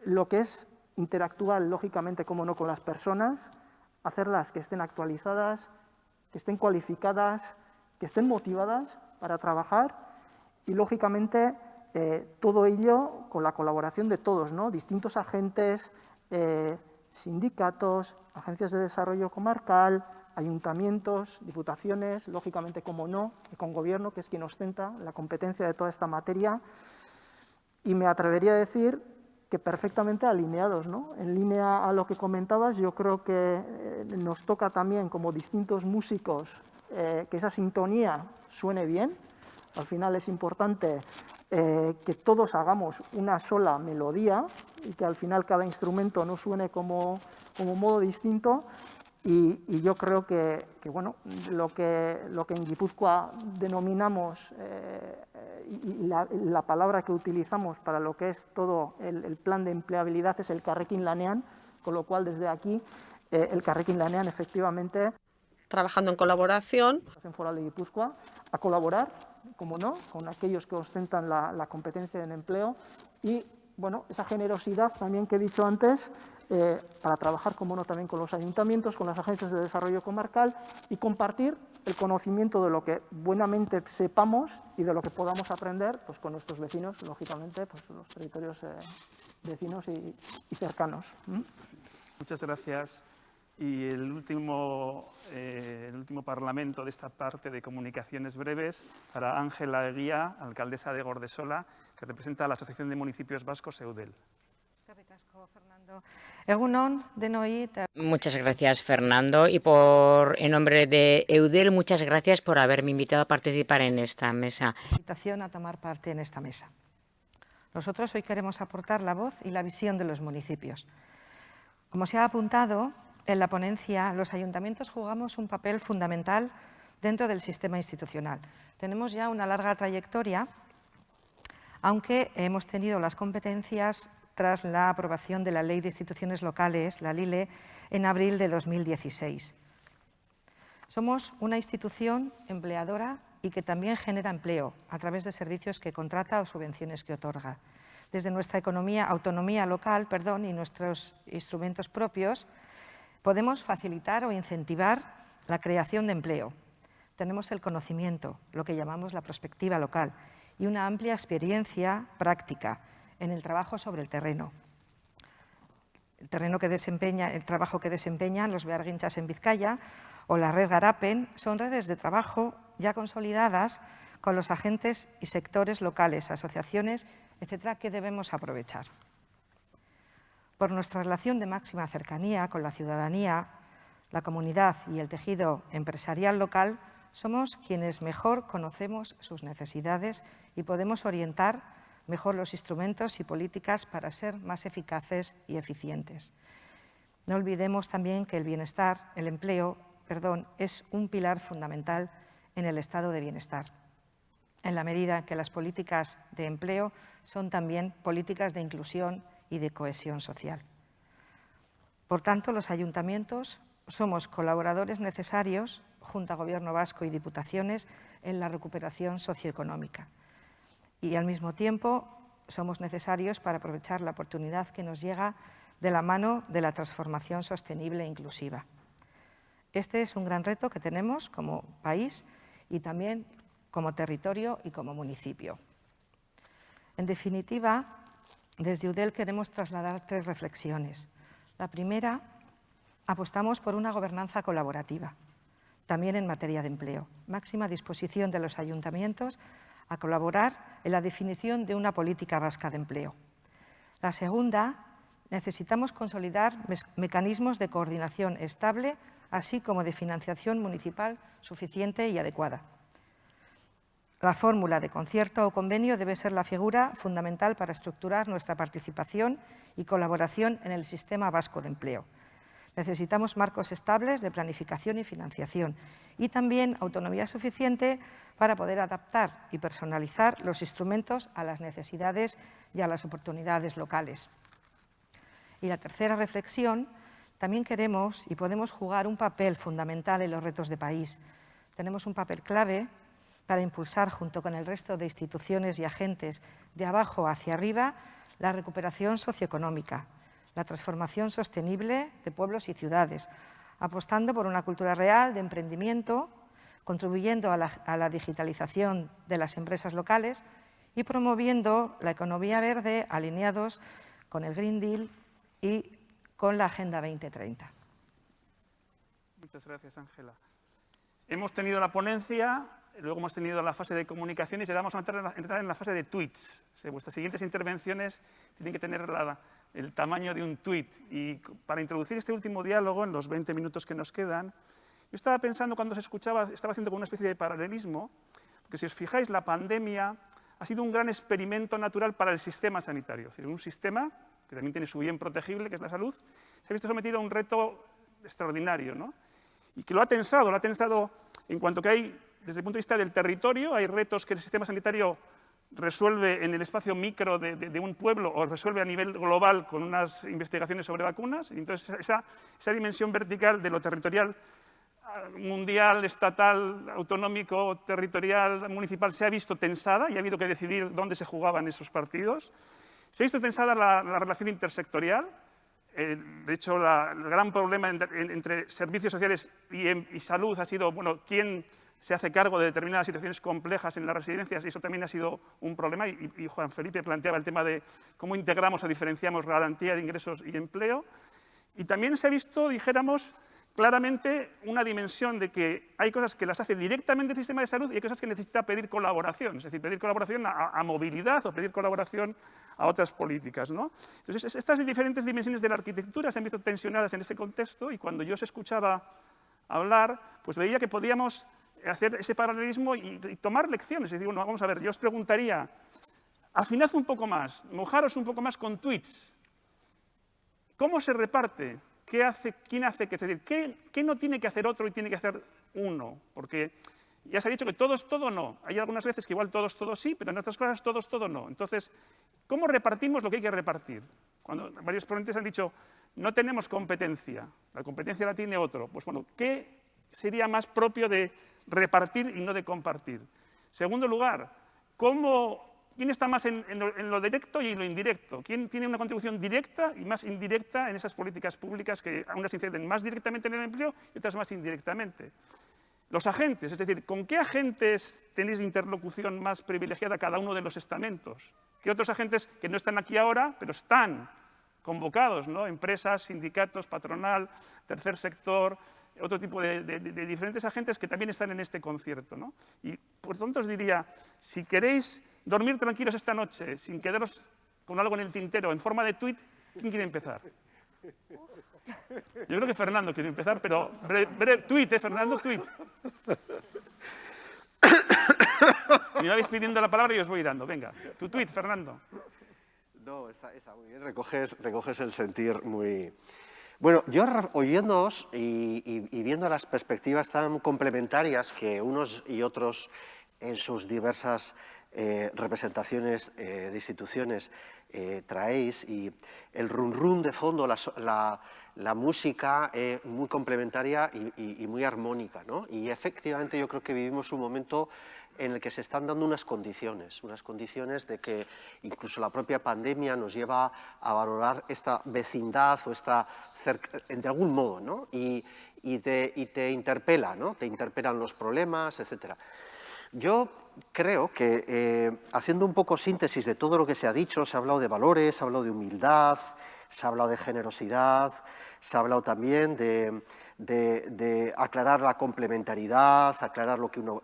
lo que es interactuar, lógicamente, como no, con las personas, hacerlas que estén actualizadas, que estén cualificadas, que estén motivadas para trabajar y, lógicamente, todo ello con la colaboración de todos, ¿no? Distintos agentes, sindicatos, agencias de desarrollo comarcal, ayuntamientos, diputaciones, lógicamente, como no, y con Gobierno, que es quien ostenta la competencia de toda esta materia. Y me atrevería a decir que perfectamente alineados, ¿no? En línea a lo que comentabas, yo creo que nos toca también, como distintos músicos, que esa sintonía suene bien. Al final es importante que todos hagamos una sola melodía y que al final cada instrumento no suene como modo distinto. Y yo creo que bueno, lo que en Guipúzcoa denominamos, y la palabra que utilizamos para lo que es todo el plan de empleabilidad es el Elkarrekin Lanean, con lo cual desde aquí el Elkarrekin Lanean efectivamente, trabajando en colaboración, en Foral de Guipúzcoa, a colaborar, como no, con aquellos que ostentan la competencia en empleo y bueno, esa generosidad también que he dicho antes, para trabajar, como no, también con los ayuntamientos, con las agencias de desarrollo comarcal y compartir el conocimiento de lo que buenamente sepamos y de lo que podamos aprender pues, con nuestros vecinos, lógicamente, pues, los territorios vecinos y cercanos. Muchas gracias. Y el último parlamento de esta parte de comunicaciones breves para Ángela Eguía, alcaldesa de Gordesola, que representa a la Asociación de Municipios Vascos, EUDEL. Muchas gracias, Fernando. Y en nombre de EUDEL, muchas gracias por haberme invitado a participar en esta mesa. Invitación a tomar parte en esta mesa. Nosotros hoy queremos aportar la voz y la visión de los municipios. Como se ha apuntado, en la ponencia los ayuntamientos jugamos un papel fundamental dentro del sistema institucional. Tenemos ya una larga trayectoria, aunque hemos tenido las competencias tras la aprobación de la Ley de Instituciones Locales, la LILE, en abril de 2016. Somos una institución empleadora y que también genera empleo a través de servicios que contrata o subvenciones que otorga. Desde nuestra autonomía local y nuestros instrumentos propios, podemos facilitar o incentivar la creación de empleo. Tenemos el conocimiento, lo que llamamos la prospectiva local, y una amplia experiencia práctica en el trabajo sobre el terreno. El trabajo que desempeñan los behargintzas en Vizcaya o la red Garapen son redes de trabajo ya consolidadas con los agentes y sectores locales, asociaciones, etcétera, que debemos aprovechar. Por nuestra relación de máxima cercanía con la ciudadanía, la comunidad y el tejido empresarial local, somos quienes mejor conocemos sus necesidades y podemos orientar mejor los instrumentos y políticas para ser más eficaces y eficientes. No olvidemos también que el empleo, es un pilar fundamental en el estado de bienestar, en la medida que las políticas de empleo son también políticas de inclusión y de cohesión social. Por tanto, los ayuntamientos somos colaboradores necesarios, junto a Gobierno vasco y diputaciones, en la recuperación socioeconómica. Y al mismo tiempo somos necesarios para aprovechar la oportunidad que nos llega de la mano de la transformación sostenible e inclusiva. Este es un gran reto que tenemos como país y también como territorio y como municipio. En definitiva, desde EUDEL queremos trasladar 3 reflexiones. La primera, apostamos por una gobernanza colaborativa, también en materia de empleo. Máxima disposición de los ayuntamientos a colaborar en la definición de una política vasca de empleo. La segunda, necesitamos consolidar mecanismos de coordinación estable, así como de financiación municipal suficiente y adecuada. La fórmula de concierto o convenio debe ser la figura fundamental para estructurar nuestra participación y colaboración en el sistema vasco de empleo. Necesitamos marcos estables de planificación y financiación y también autonomía suficiente para poder adaptar y personalizar los instrumentos a las necesidades y a las oportunidades locales. Y la tercera reflexión, también queremos y podemos jugar un papel fundamental en los retos de país. Tenemos un papel clave para impulsar, junto con el resto de instituciones y agentes, de abajo hacia arriba, la recuperación socioeconómica, la transformación sostenible de pueblos y ciudades, apostando por una cultura real de emprendimiento, contribuyendo a la digitalización de las empresas locales y promoviendo la economía verde alineados con el Green Deal y con la Agenda 2030. Muchas gracias, Ángela. Hemos tenido la ponencia, luego hemos tenido la fase de comunicación y ahora vamos a entrar en la fase de tweets. Vuestras siguientes intervenciones tienen que tener el tamaño de un tweet. Y para introducir este último diálogo, en los 20 minutos que nos quedan, yo estaba pensando cuando se escuchaba, estaba haciendo como una especie de paralelismo, porque si os fijáis, la pandemia ha sido un gran experimento natural para el sistema sanitario. Es decir, un sistema que también tiene su bien protegible, que es la salud, se ha visto sometido a un reto extraordinario, ¿no? Y que lo ha tensado en cuanto que hay, desde el punto de vista del territorio, hay retos que el sistema sanitario resuelve en el espacio micro de un pueblo o resuelve a nivel global con unas investigaciones sobre vacunas. Y entonces esa dimensión vertical de lo territorial, mundial, estatal, autonómico, territorial, municipal, se ha visto tensada y ha habido que decidir dónde se jugaban esos partidos. Se ha visto tensada la relación intersectorial. De hecho, el gran problema entre servicios sociales y salud ha sido, bueno, quién se hace cargo de determinadas situaciones complejas en las residencias, y eso también ha sido un problema. Y Juan Felipe planteaba el tema de cómo integramos o diferenciamos garantía de ingresos y empleo. Y también se ha visto, dijéramos, claramente una dimensión de que hay cosas que las hace directamente el sistema de salud y hay cosas que necesita pedir colaboración, es decir, pedir colaboración a movilidad o pedir colaboración a otras políticas, ¿no? Entonces, estas diferentes dimensiones de la arquitectura se han visto tensionadas en ese contexto y cuando yo os escuchaba hablar, pues veía que podíamos hacer ese paralelismo y tomar lecciones. Es decir, bueno, vamos a ver, yo os preguntaría, afinad un poco más, mojaros un poco más con tweets. ¿Cómo se reparte? ¿Quién hace qué? Es decir, ¿qué no tiene que hacer otro y tiene que hacer uno? Porque ya se ha dicho que todos, todo no. Hay algunas veces que igual todos, todo sí, pero en otras cosas todos, todo no. Entonces, ¿cómo repartimos lo que hay que repartir? Cuando varios ponentes han dicho, no tenemos competencia, la competencia la tiene otro. Pues bueno, ¿qué sería más propio de repartir y no de compartir? Segundo lugar, ¿quién está más en lo directo y en lo indirecto? ¿Quién tiene una contribución directa y más indirecta en esas políticas públicas que unas inciden más directamente en el empleo y otras más indirectamente? Los agentes, es decir, ¿con qué agentes tenéis interlocución más privilegiada cada uno de los estamentos? ¿Qué otros agentes que no están aquí ahora, pero están convocados, ¿no? Empresas, sindicatos, patronal, tercer sector, otro tipo de diferentes agentes que también están en este concierto, ¿no? Y por tanto os diría, si queréis dormir tranquilos esta noche, sin quedaros con algo en el tintero, en forma de tuit, ¿quién quiere empezar? Yo creo que Fernando quiere empezar, pero tuit, Fernando, tuit. Me vais pidiendo la palabra y os voy dando. Venga, tu tuit, Fernando. No, está muy bien, recoges el sentir muy... Bueno, yo oyéndoos y viendo las perspectivas tan complementarias que unos y otros en sus diversas representaciones de instituciones traéis, y el run de fondo, la música muy complementaria y muy armónica, ¿no? Y efectivamente yo creo que vivimos un momento en el que se están dando unas condiciones de que incluso la propia pandemia nos lleva a valorar esta vecindad o de algún modo, ¿no? Y te interpela, ¿no? Te interpelan los problemas, etc. Yo creo que, haciendo un poco síntesis de todo lo que se ha dicho, se ha hablado de valores, se ha hablado de humildad, se ha hablado de generosidad, se ha hablado también de aclarar la complementariedad, aclarar lo que uno...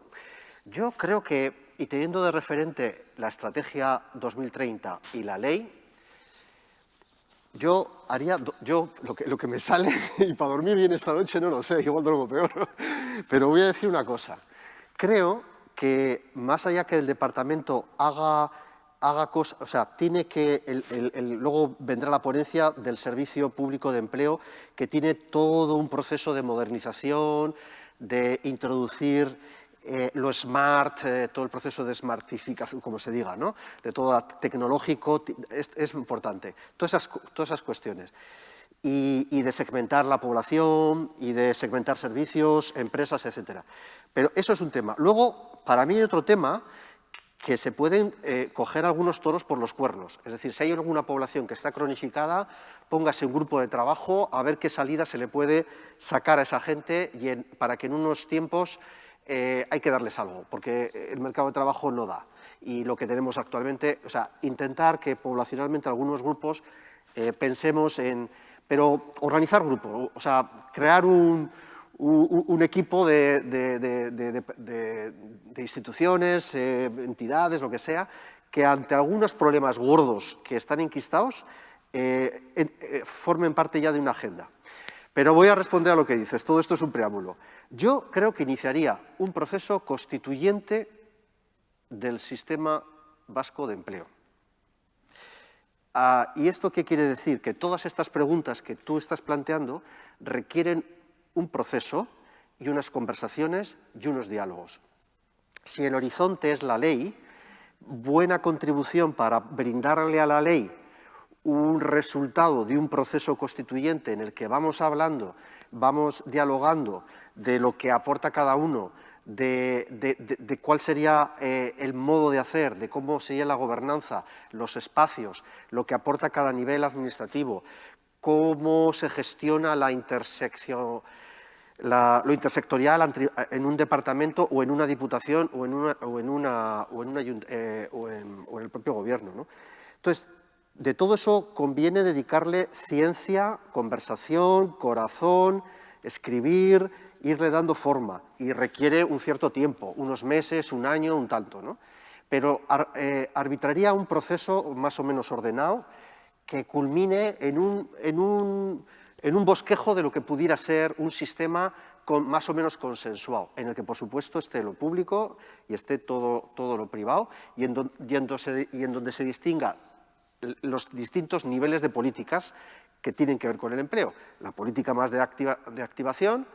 Yo creo que, y teniendo de referente la Estrategia 2030 y la ley, yo haría lo que me sale, y para dormir bien esta noche no lo sé, igual duermo peor, ¿no? Pero voy a decir una cosa. Creo que más allá que el departamento haga haga cosas, o sea, tiene que, luego vendrá la ponencia del Servicio Público de Empleo, que tiene todo un proceso de modernización, de introducir lo smart, todo el proceso de smartificación, como se diga, ¿no? De todo tecnológico, es importante, todas esas cuestiones. Y de segmentar la población, y de segmentar servicios, empresas, etcétera. Pero eso es un tema. Luego, para mí hay otro tema, que se pueden coger algunos toros por los cuernos. Es decir, si hay alguna población que está cronificada, póngase un grupo de trabajo a ver qué salida se le puede sacar a esa gente para que en unos tiempos hay que darles algo, porque el mercado de trabajo no da. Y lo que tenemos actualmente, o sea, intentar que poblacionalmente algunos grupos pensemos en... Pero organizar grupos, o sea, crear un equipo de instituciones, entidades, lo que sea, que ante algunos problemas gordos que están enquistados, formen parte ya de una agenda. Pero voy a responder a lo que dices, todo esto es un preámbulo. Yo creo que iniciaría un proceso constituyente del sistema vasco de empleo. ¿Y esto qué quiere decir? Que todas estas preguntas que tú estás planteando requieren un proceso y unas conversaciones y unos diálogos. Si el horizonte es la ley, buena contribución para brindarle a la ley un resultado de un proceso constituyente en el que vamos hablando, vamos dialogando de lo que aporta cada uno, de cuál sería el modo de hacer, de cómo sería la gobernanza, los espacios, lo que aporta cada nivel administrativo, cómo se gestiona la intersección, lo intersectorial en un departamento o en una diputación o en el propio gobierno, ¿no? Entonces, de todo eso conviene dedicarle ciencia, conversación, corazón, escribir, irle dando forma, y requiere un cierto tiempo, unos meses, un año, un tanto, ¿no? Pero arbitraría un proceso más o menos ordenado que culmine en un bosquejo de lo que pudiera ser un sistema más o menos consensuado, en el que, por supuesto, esté lo público y esté todo lo privado, y en donde se distinga los distintos niveles de políticas que tienen que ver con el empleo. La política más de activación,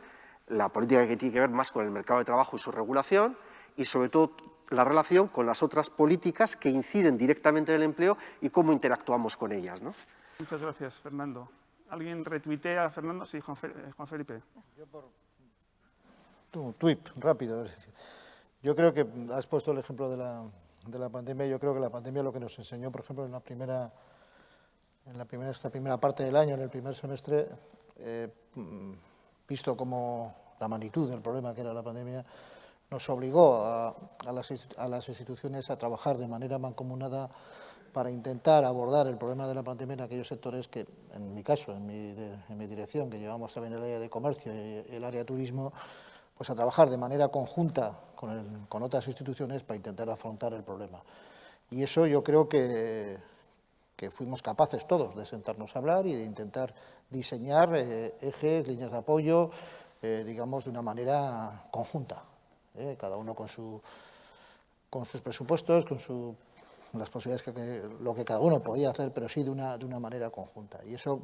la política que tiene que ver más con el mercado de trabajo y su regulación, y sobre todo la relación con las otras políticas que inciden directamente en el empleo y cómo interactuamos con ellas, ¿no? Muchas gracias, Fernando. ¿Alguien retuitea a Fernando? Sí, Juan Felipe. Yo por un tuit rápido. Es decir, yo creo que has puesto el ejemplo de la pandemia. Yo creo que la pandemia lo que nos enseñó, por ejemplo, esta primera parte del año, en el primer semestre, visto como la magnitud del problema que era la pandemia, nos obligó a las instituciones a trabajar de manera mancomunada para intentar abordar el problema de la pandemia en aquellos sectores que, en mi caso, en mi dirección, que llevamos también el área de comercio y el área de turismo, pues a trabajar de manera conjunta con otras instituciones para intentar afrontar el problema. Y eso yo creo que fuimos capaces todos de sentarnos a hablar y de intentar diseñar ejes, líneas de apoyo, digamos, de una manera conjunta, cada uno con sus presupuestos, con las posibilidades, lo que cada uno podía hacer, pero sí de una manera conjunta. Y eso,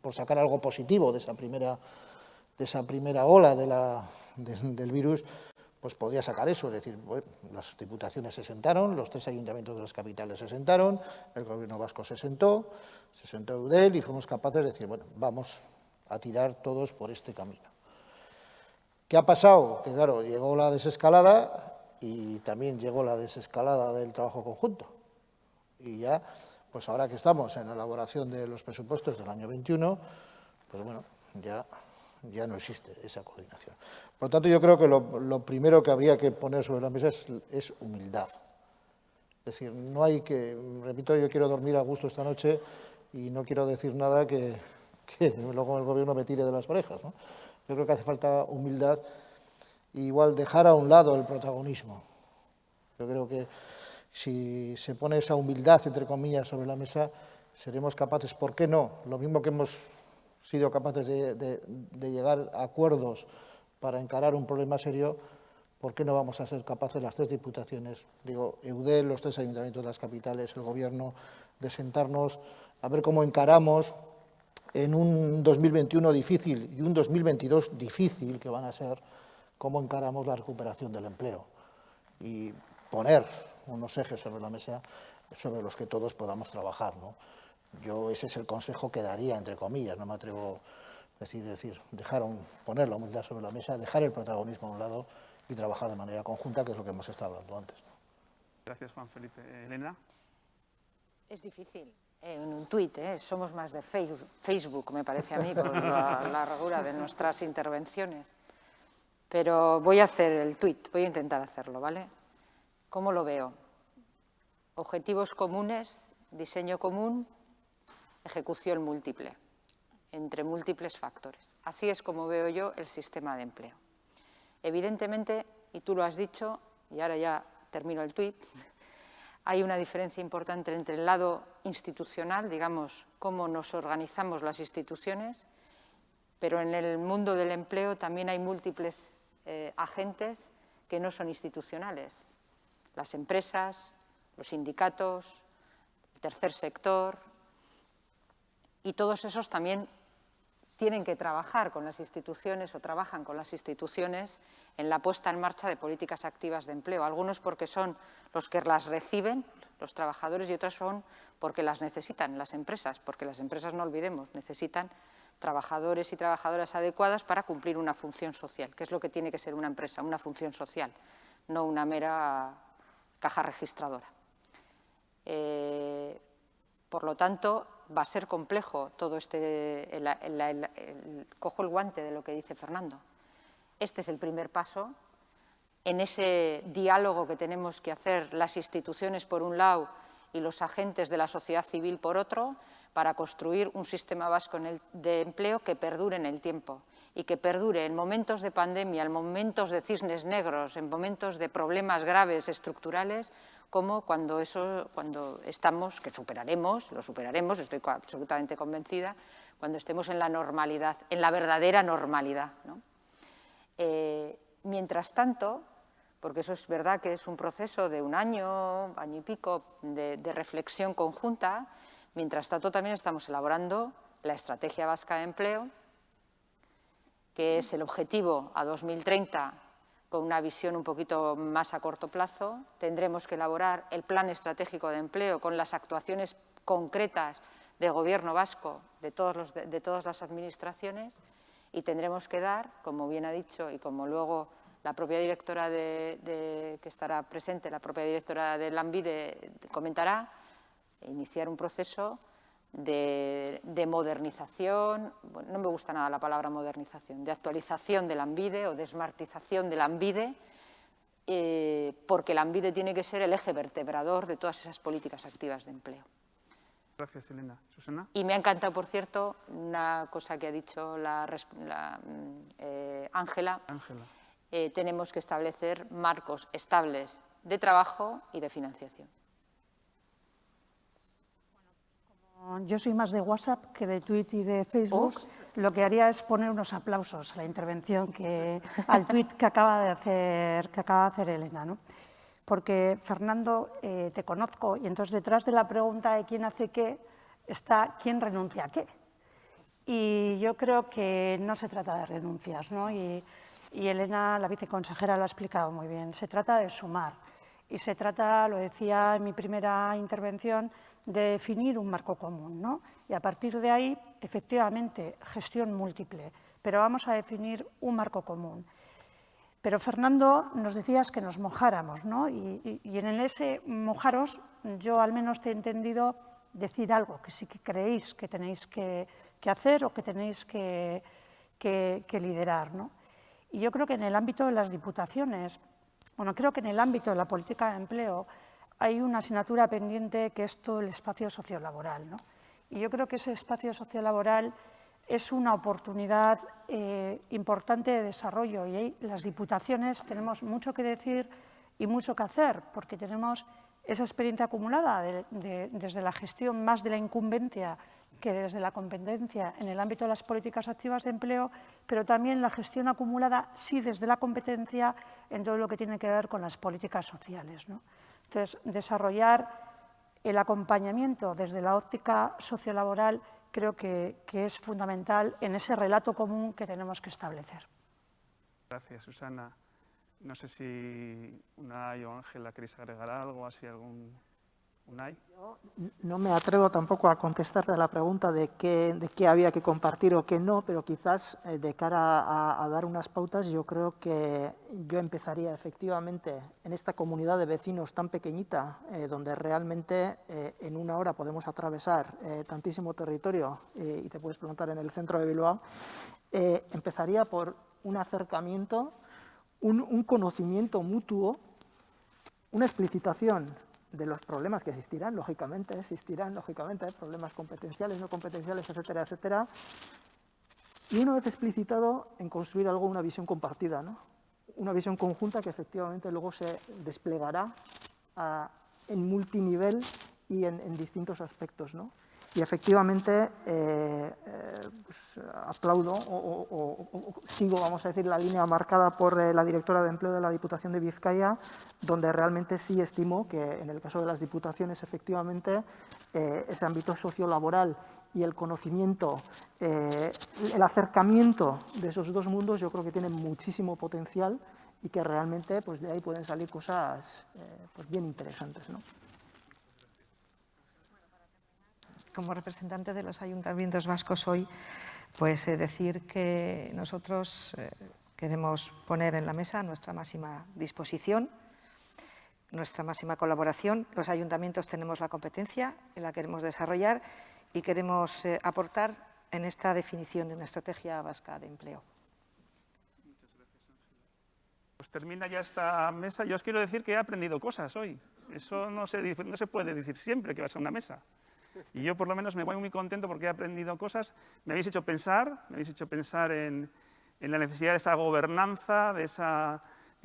por sacar algo positivo de esa primera ola del virus, pues podía sacar eso, es decir, bueno, las diputaciones se sentaron, los 3 ayuntamientos de las capitales se sentaron, el gobierno vasco se sentó Eudel y fuimos capaces de decir, bueno, vamos a tirar todos por este camino. ¿Qué ha pasado? Que claro, llegó la desescalada y también llegó la desescalada del trabajo conjunto. Y ya, pues ahora que estamos en la elaboración de los presupuestos del año 21, pues bueno, ya no existe esa coordinación. Por lo tanto, yo creo que lo primero que habría que poner sobre la mesa es humildad. Es decir, no hay que, repito, yo quiero dormir a gusto esta noche y no quiero decir nada que luego el gobierno me tire de las orejas, ¿no? Yo creo que hace falta humildad e igual dejar a un lado el protagonismo. Yo creo que si se pone esa humildad, entre comillas, sobre la mesa, seremos capaces, ¿por qué no? Lo mismo que hemos sido capaces de llegar a acuerdos para encarar un problema serio, ¿Por qué no vamos a ser capaces las 3 diputaciones, digo, Eudel, los 3 ayuntamientos de las capitales, el Gobierno, de sentarnos a ver cómo encaramos en un 2021 difícil y un 2022 difícil que van a ser, cómo encaramos la recuperación del empleo y poner unos ejes sobre la mesa sobre los que todos podamos trabajar, ¿no? Yo ese es el consejo que daría, entre comillas, no me atrevo a decir, poner la humildad sobre la mesa, dejar el protagonismo a un lado y trabajar de manera conjunta, que es lo que hemos estado hablando antes, ¿no? Gracias, Juan Felipe. Elena. Es difícil. En un tuit, somos más de Facebook, me parece a mí, por la largura de nuestras intervenciones. Pero voy a hacer el tuit, voy a intentar hacerlo, ¿vale? ¿Cómo lo veo? Objetivos comunes, diseño común, ejecución múltiple, entre múltiples factores. Así es como veo yo el sistema de empleo. Evidentemente, y tú lo has dicho, y ahora ya termino el tuit, hay una diferencia importante entre el lado institucional, digamos, cómo nos organizamos las instituciones, pero en el mundo del empleo también hay múltiples agentes que no son institucionales. Las empresas, los sindicatos, el tercer sector, y todos esos también tienen que trabajar con las instituciones o trabajan con las instituciones en la puesta en marcha de políticas activas de empleo. Algunos porque son los que las reciben, los trabajadores, y otros son porque las necesitan las empresas, porque las empresas, no olvidemos, necesitan trabajadores y trabajadoras adecuadas para cumplir una función social, que es lo que tiene que ser una empresa, una función social, no una mera caja registradora. Por lo tanto, va a ser complejo todo cojo el guante de lo que dice Fernando. Este es el primer paso en ese diálogo que tenemos que hacer las instituciones por un lado y los agentes de la sociedad civil por otro, para construir un sistema vasco de empleo que perdure en el tiempo y que perdure en momentos de pandemia, en momentos de cisnes negros, en momentos de problemas graves estructurales, como cuando estamos, que lo superaremos, estoy absolutamente convencida, cuando estemos en la normalidad, en la verdadera normalidad, ¿no? Mientras tanto, porque eso es verdad que es un proceso de un año y pico de reflexión conjunta, mientras tanto también estamos elaborando la Estrategia Vasca de Empleo, que es el objetivo a 2030, con una visión un poquito más a corto plazo. Tendremos que elaborar el Plan Estratégico de Empleo con las actuaciones concretas del Gobierno vasco, de todas las administraciones, y tendremos que dar, como bien ha dicho y como luego la propia directora que estará presente, la propia directora de Lanbide comentará, iniciar un proceso de modernización, bueno, no me gusta nada la palabra modernización, de actualización de Lanbide o de smartización de Lanbide, porque Lanbide tiene que ser el eje vertebrador de todas esas políticas activas de empleo. Gracias, Elena. Susana. Y me ha encantado, por cierto, una cosa que ha dicho Ángela. Tenemos que establecer marcos estables de trabajo y de financiación. Yo soy más de WhatsApp que de Twitter y de Facebook. Lo que haría es poner unos aplausos a la intervención, al tuit que acaba de hacer Elena, ¿no? Porque, Fernando, te conozco y entonces detrás de la pregunta de quién hace qué está quién renuncia a qué. Y yo creo que no se trata de renuncias, ¿no? Y Elena, la viceconsejera, lo ha explicado muy bien. Se trata de sumar y se trata, lo decía en mi primera intervención, de definir un marco común, ¿no? Y a partir de ahí, efectivamente, gestión múltiple, pero vamos a definir un marco común. Pero, Fernando, nos decías que nos mojáramos, ¿no? Y en ese mojaros, yo al menos te he entendido decir algo que sí que creéis que tenéis que hacer o que tenéis que liderar, ¿no? Y yo creo que en el ámbito de las diputaciones, creo que en el ámbito de la política de empleo hay una asignatura pendiente que es todo el espacio sociolaboral, ¿no? Y yo creo que ese espacio sociolaboral es una oportunidad importante de desarrollo y ahí las diputaciones tenemos mucho que decir y mucho que hacer, porque tenemos esa experiencia acumulada desde la gestión más de la incumbencia que desde la competencia en el ámbito de las políticas activas de empleo, pero también la gestión acumulada, sí desde la competencia en todo lo que tiene que ver con las políticas sociales, ¿no? Entonces, desarrollar el acompañamiento desde la óptica sociolaboral creo que es fundamental en ese relato común que tenemos que establecer. Gracias, Susana. No sé si Unai o Ángela queréis agregar algo, así algún... Unai. Yo no me atrevo tampoco a contestarte a la pregunta de qué había que compartir o qué no, pero quizás de cara a dar unas pautas, yo creo que yo empezaría efectivamente en esta comunidad de vecinos tan pequeñita, donde realmente en una hora podemos atravesar tantísimo territorio y te puedes preguntar en el centro de Bilbao, empezaría por un acercamiento, un conocimiento mutuo, una explicitación de los problemas que existirán, lógicamente, problemas competenciales, no competenciales, etcétera, etcétera. Y una vez explicitado, en construir algo, una visión compartida, ¿no? Una visión conjunta que efectivamente luego se desplegará en multinivel y en distintos aspectos, ¿no? Y efectivamente pues, aplaudo o sigo, vamos a decir, la línea marcada por la directora de Empleo de la Diputación de Vizcaya, donde realmente sí estimo que en el caso de las diputaciones, efectivamente, ese ámbito sociolaboral y el conocimiento, el acercamiento de esos dos mundos, yo creo que tienen muchísimo potencial y que realmente pues, de ahí pueden salir cosas pues, bien interesantes, ¿no? Como representante de los ayuntamientos vascos hoy, pues decir que nosotros queremos poner en la mesa nuestra máxima disposición, nuestra máxima colaboración. Los ayuntamientos tenemos la competencia, la queremos desarrollar y queremos aportar en esta definición de una estrategia vasca de empleo. Muchas gracias, Ángela. Pues termina ya esta mesa. Yo os quiero decir que he aprendido cosas hoy. Eso no se puede decir siempre que vas a una mesa. Y yo por lo menos me voy muy contento porque he aprendido cosas, me habéis hecho pensar en la necesidad de esa gobernanza, de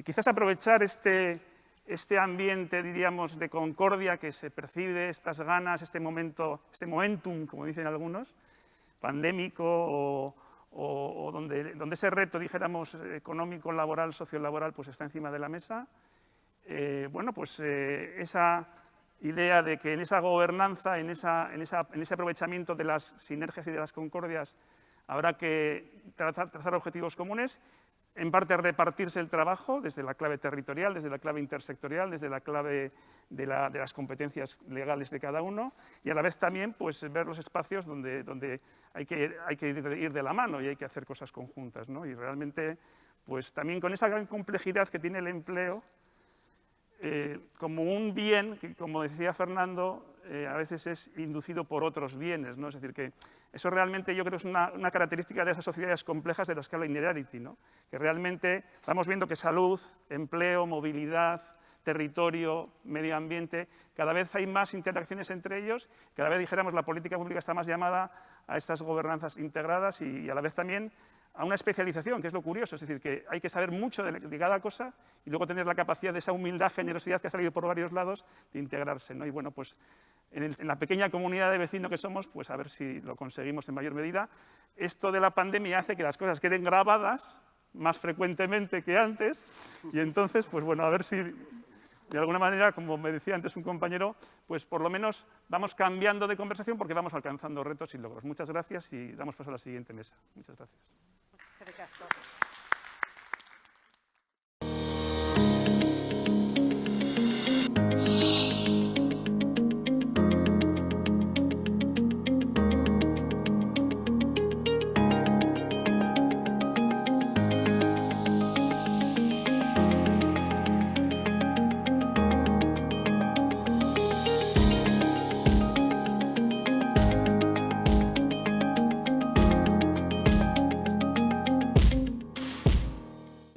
quizás aprovechar este ambiente, diríamos, de concordia que se percibe, estas ganas, este momentum, como dicen algunos, pandémico o donde ese reto, dijéramos, económico, laboral, sociolaboral, pues está encima de la mesa. Bueno, pues esa idea de que en esa gobernanza, en ese aprovechamiento de las sinergias y de las concordias, habrá que trazar objetivos comunes, en parte repartirse el trabajo desde la clave territorial, desde la clave intersectorial, desde la clave de las competencias legales de cada uno, y a la vez también pues, ver los espacios donde hay que ir de la mano y hay que hacer cosas conjuntas, ¿no? Y realmente, pues también con esa gran complejidad que tiene el empleo, como un bien que, como decía Fernando, a veces es inducido por otros bienes, ¿no? Es decir, que eso realmente yo creo es una característica de esas sociedades complejas de las que habla Innerarity, ¿no? Que realmente estamos viendo que salud, empleo, movilidad, territorio, medio ambiente, cada vez hay más interacciones entre ellos, cada vez, dijéramos, la política pública está más llamada a estas gobernanzas integradas y a la vez también a una especialización, que es lo curioso, es decir, que hay que saber mucho de cada cosa y luego tener la capacidad de esa humildad, generosidad que ha salido por varios lados de integrarse, ¿no? Y bueno, pues en la pequeña comunidad de vecinos que somos, pues a ver si lo conseguimos en mayor medida. Esto de la pandemia hace que las cosas queden grabadas más frecuentemente que antes y entonces, pues bueno, a ver si de alguna manera, como me decía antes un compañero, pues por lo menos vamos cambiando de conversación porque vamos alcanzando retos y logros. Muchas gracias y damos paso a la siguiente mesa. Muchas gracias. Eskerrik asko.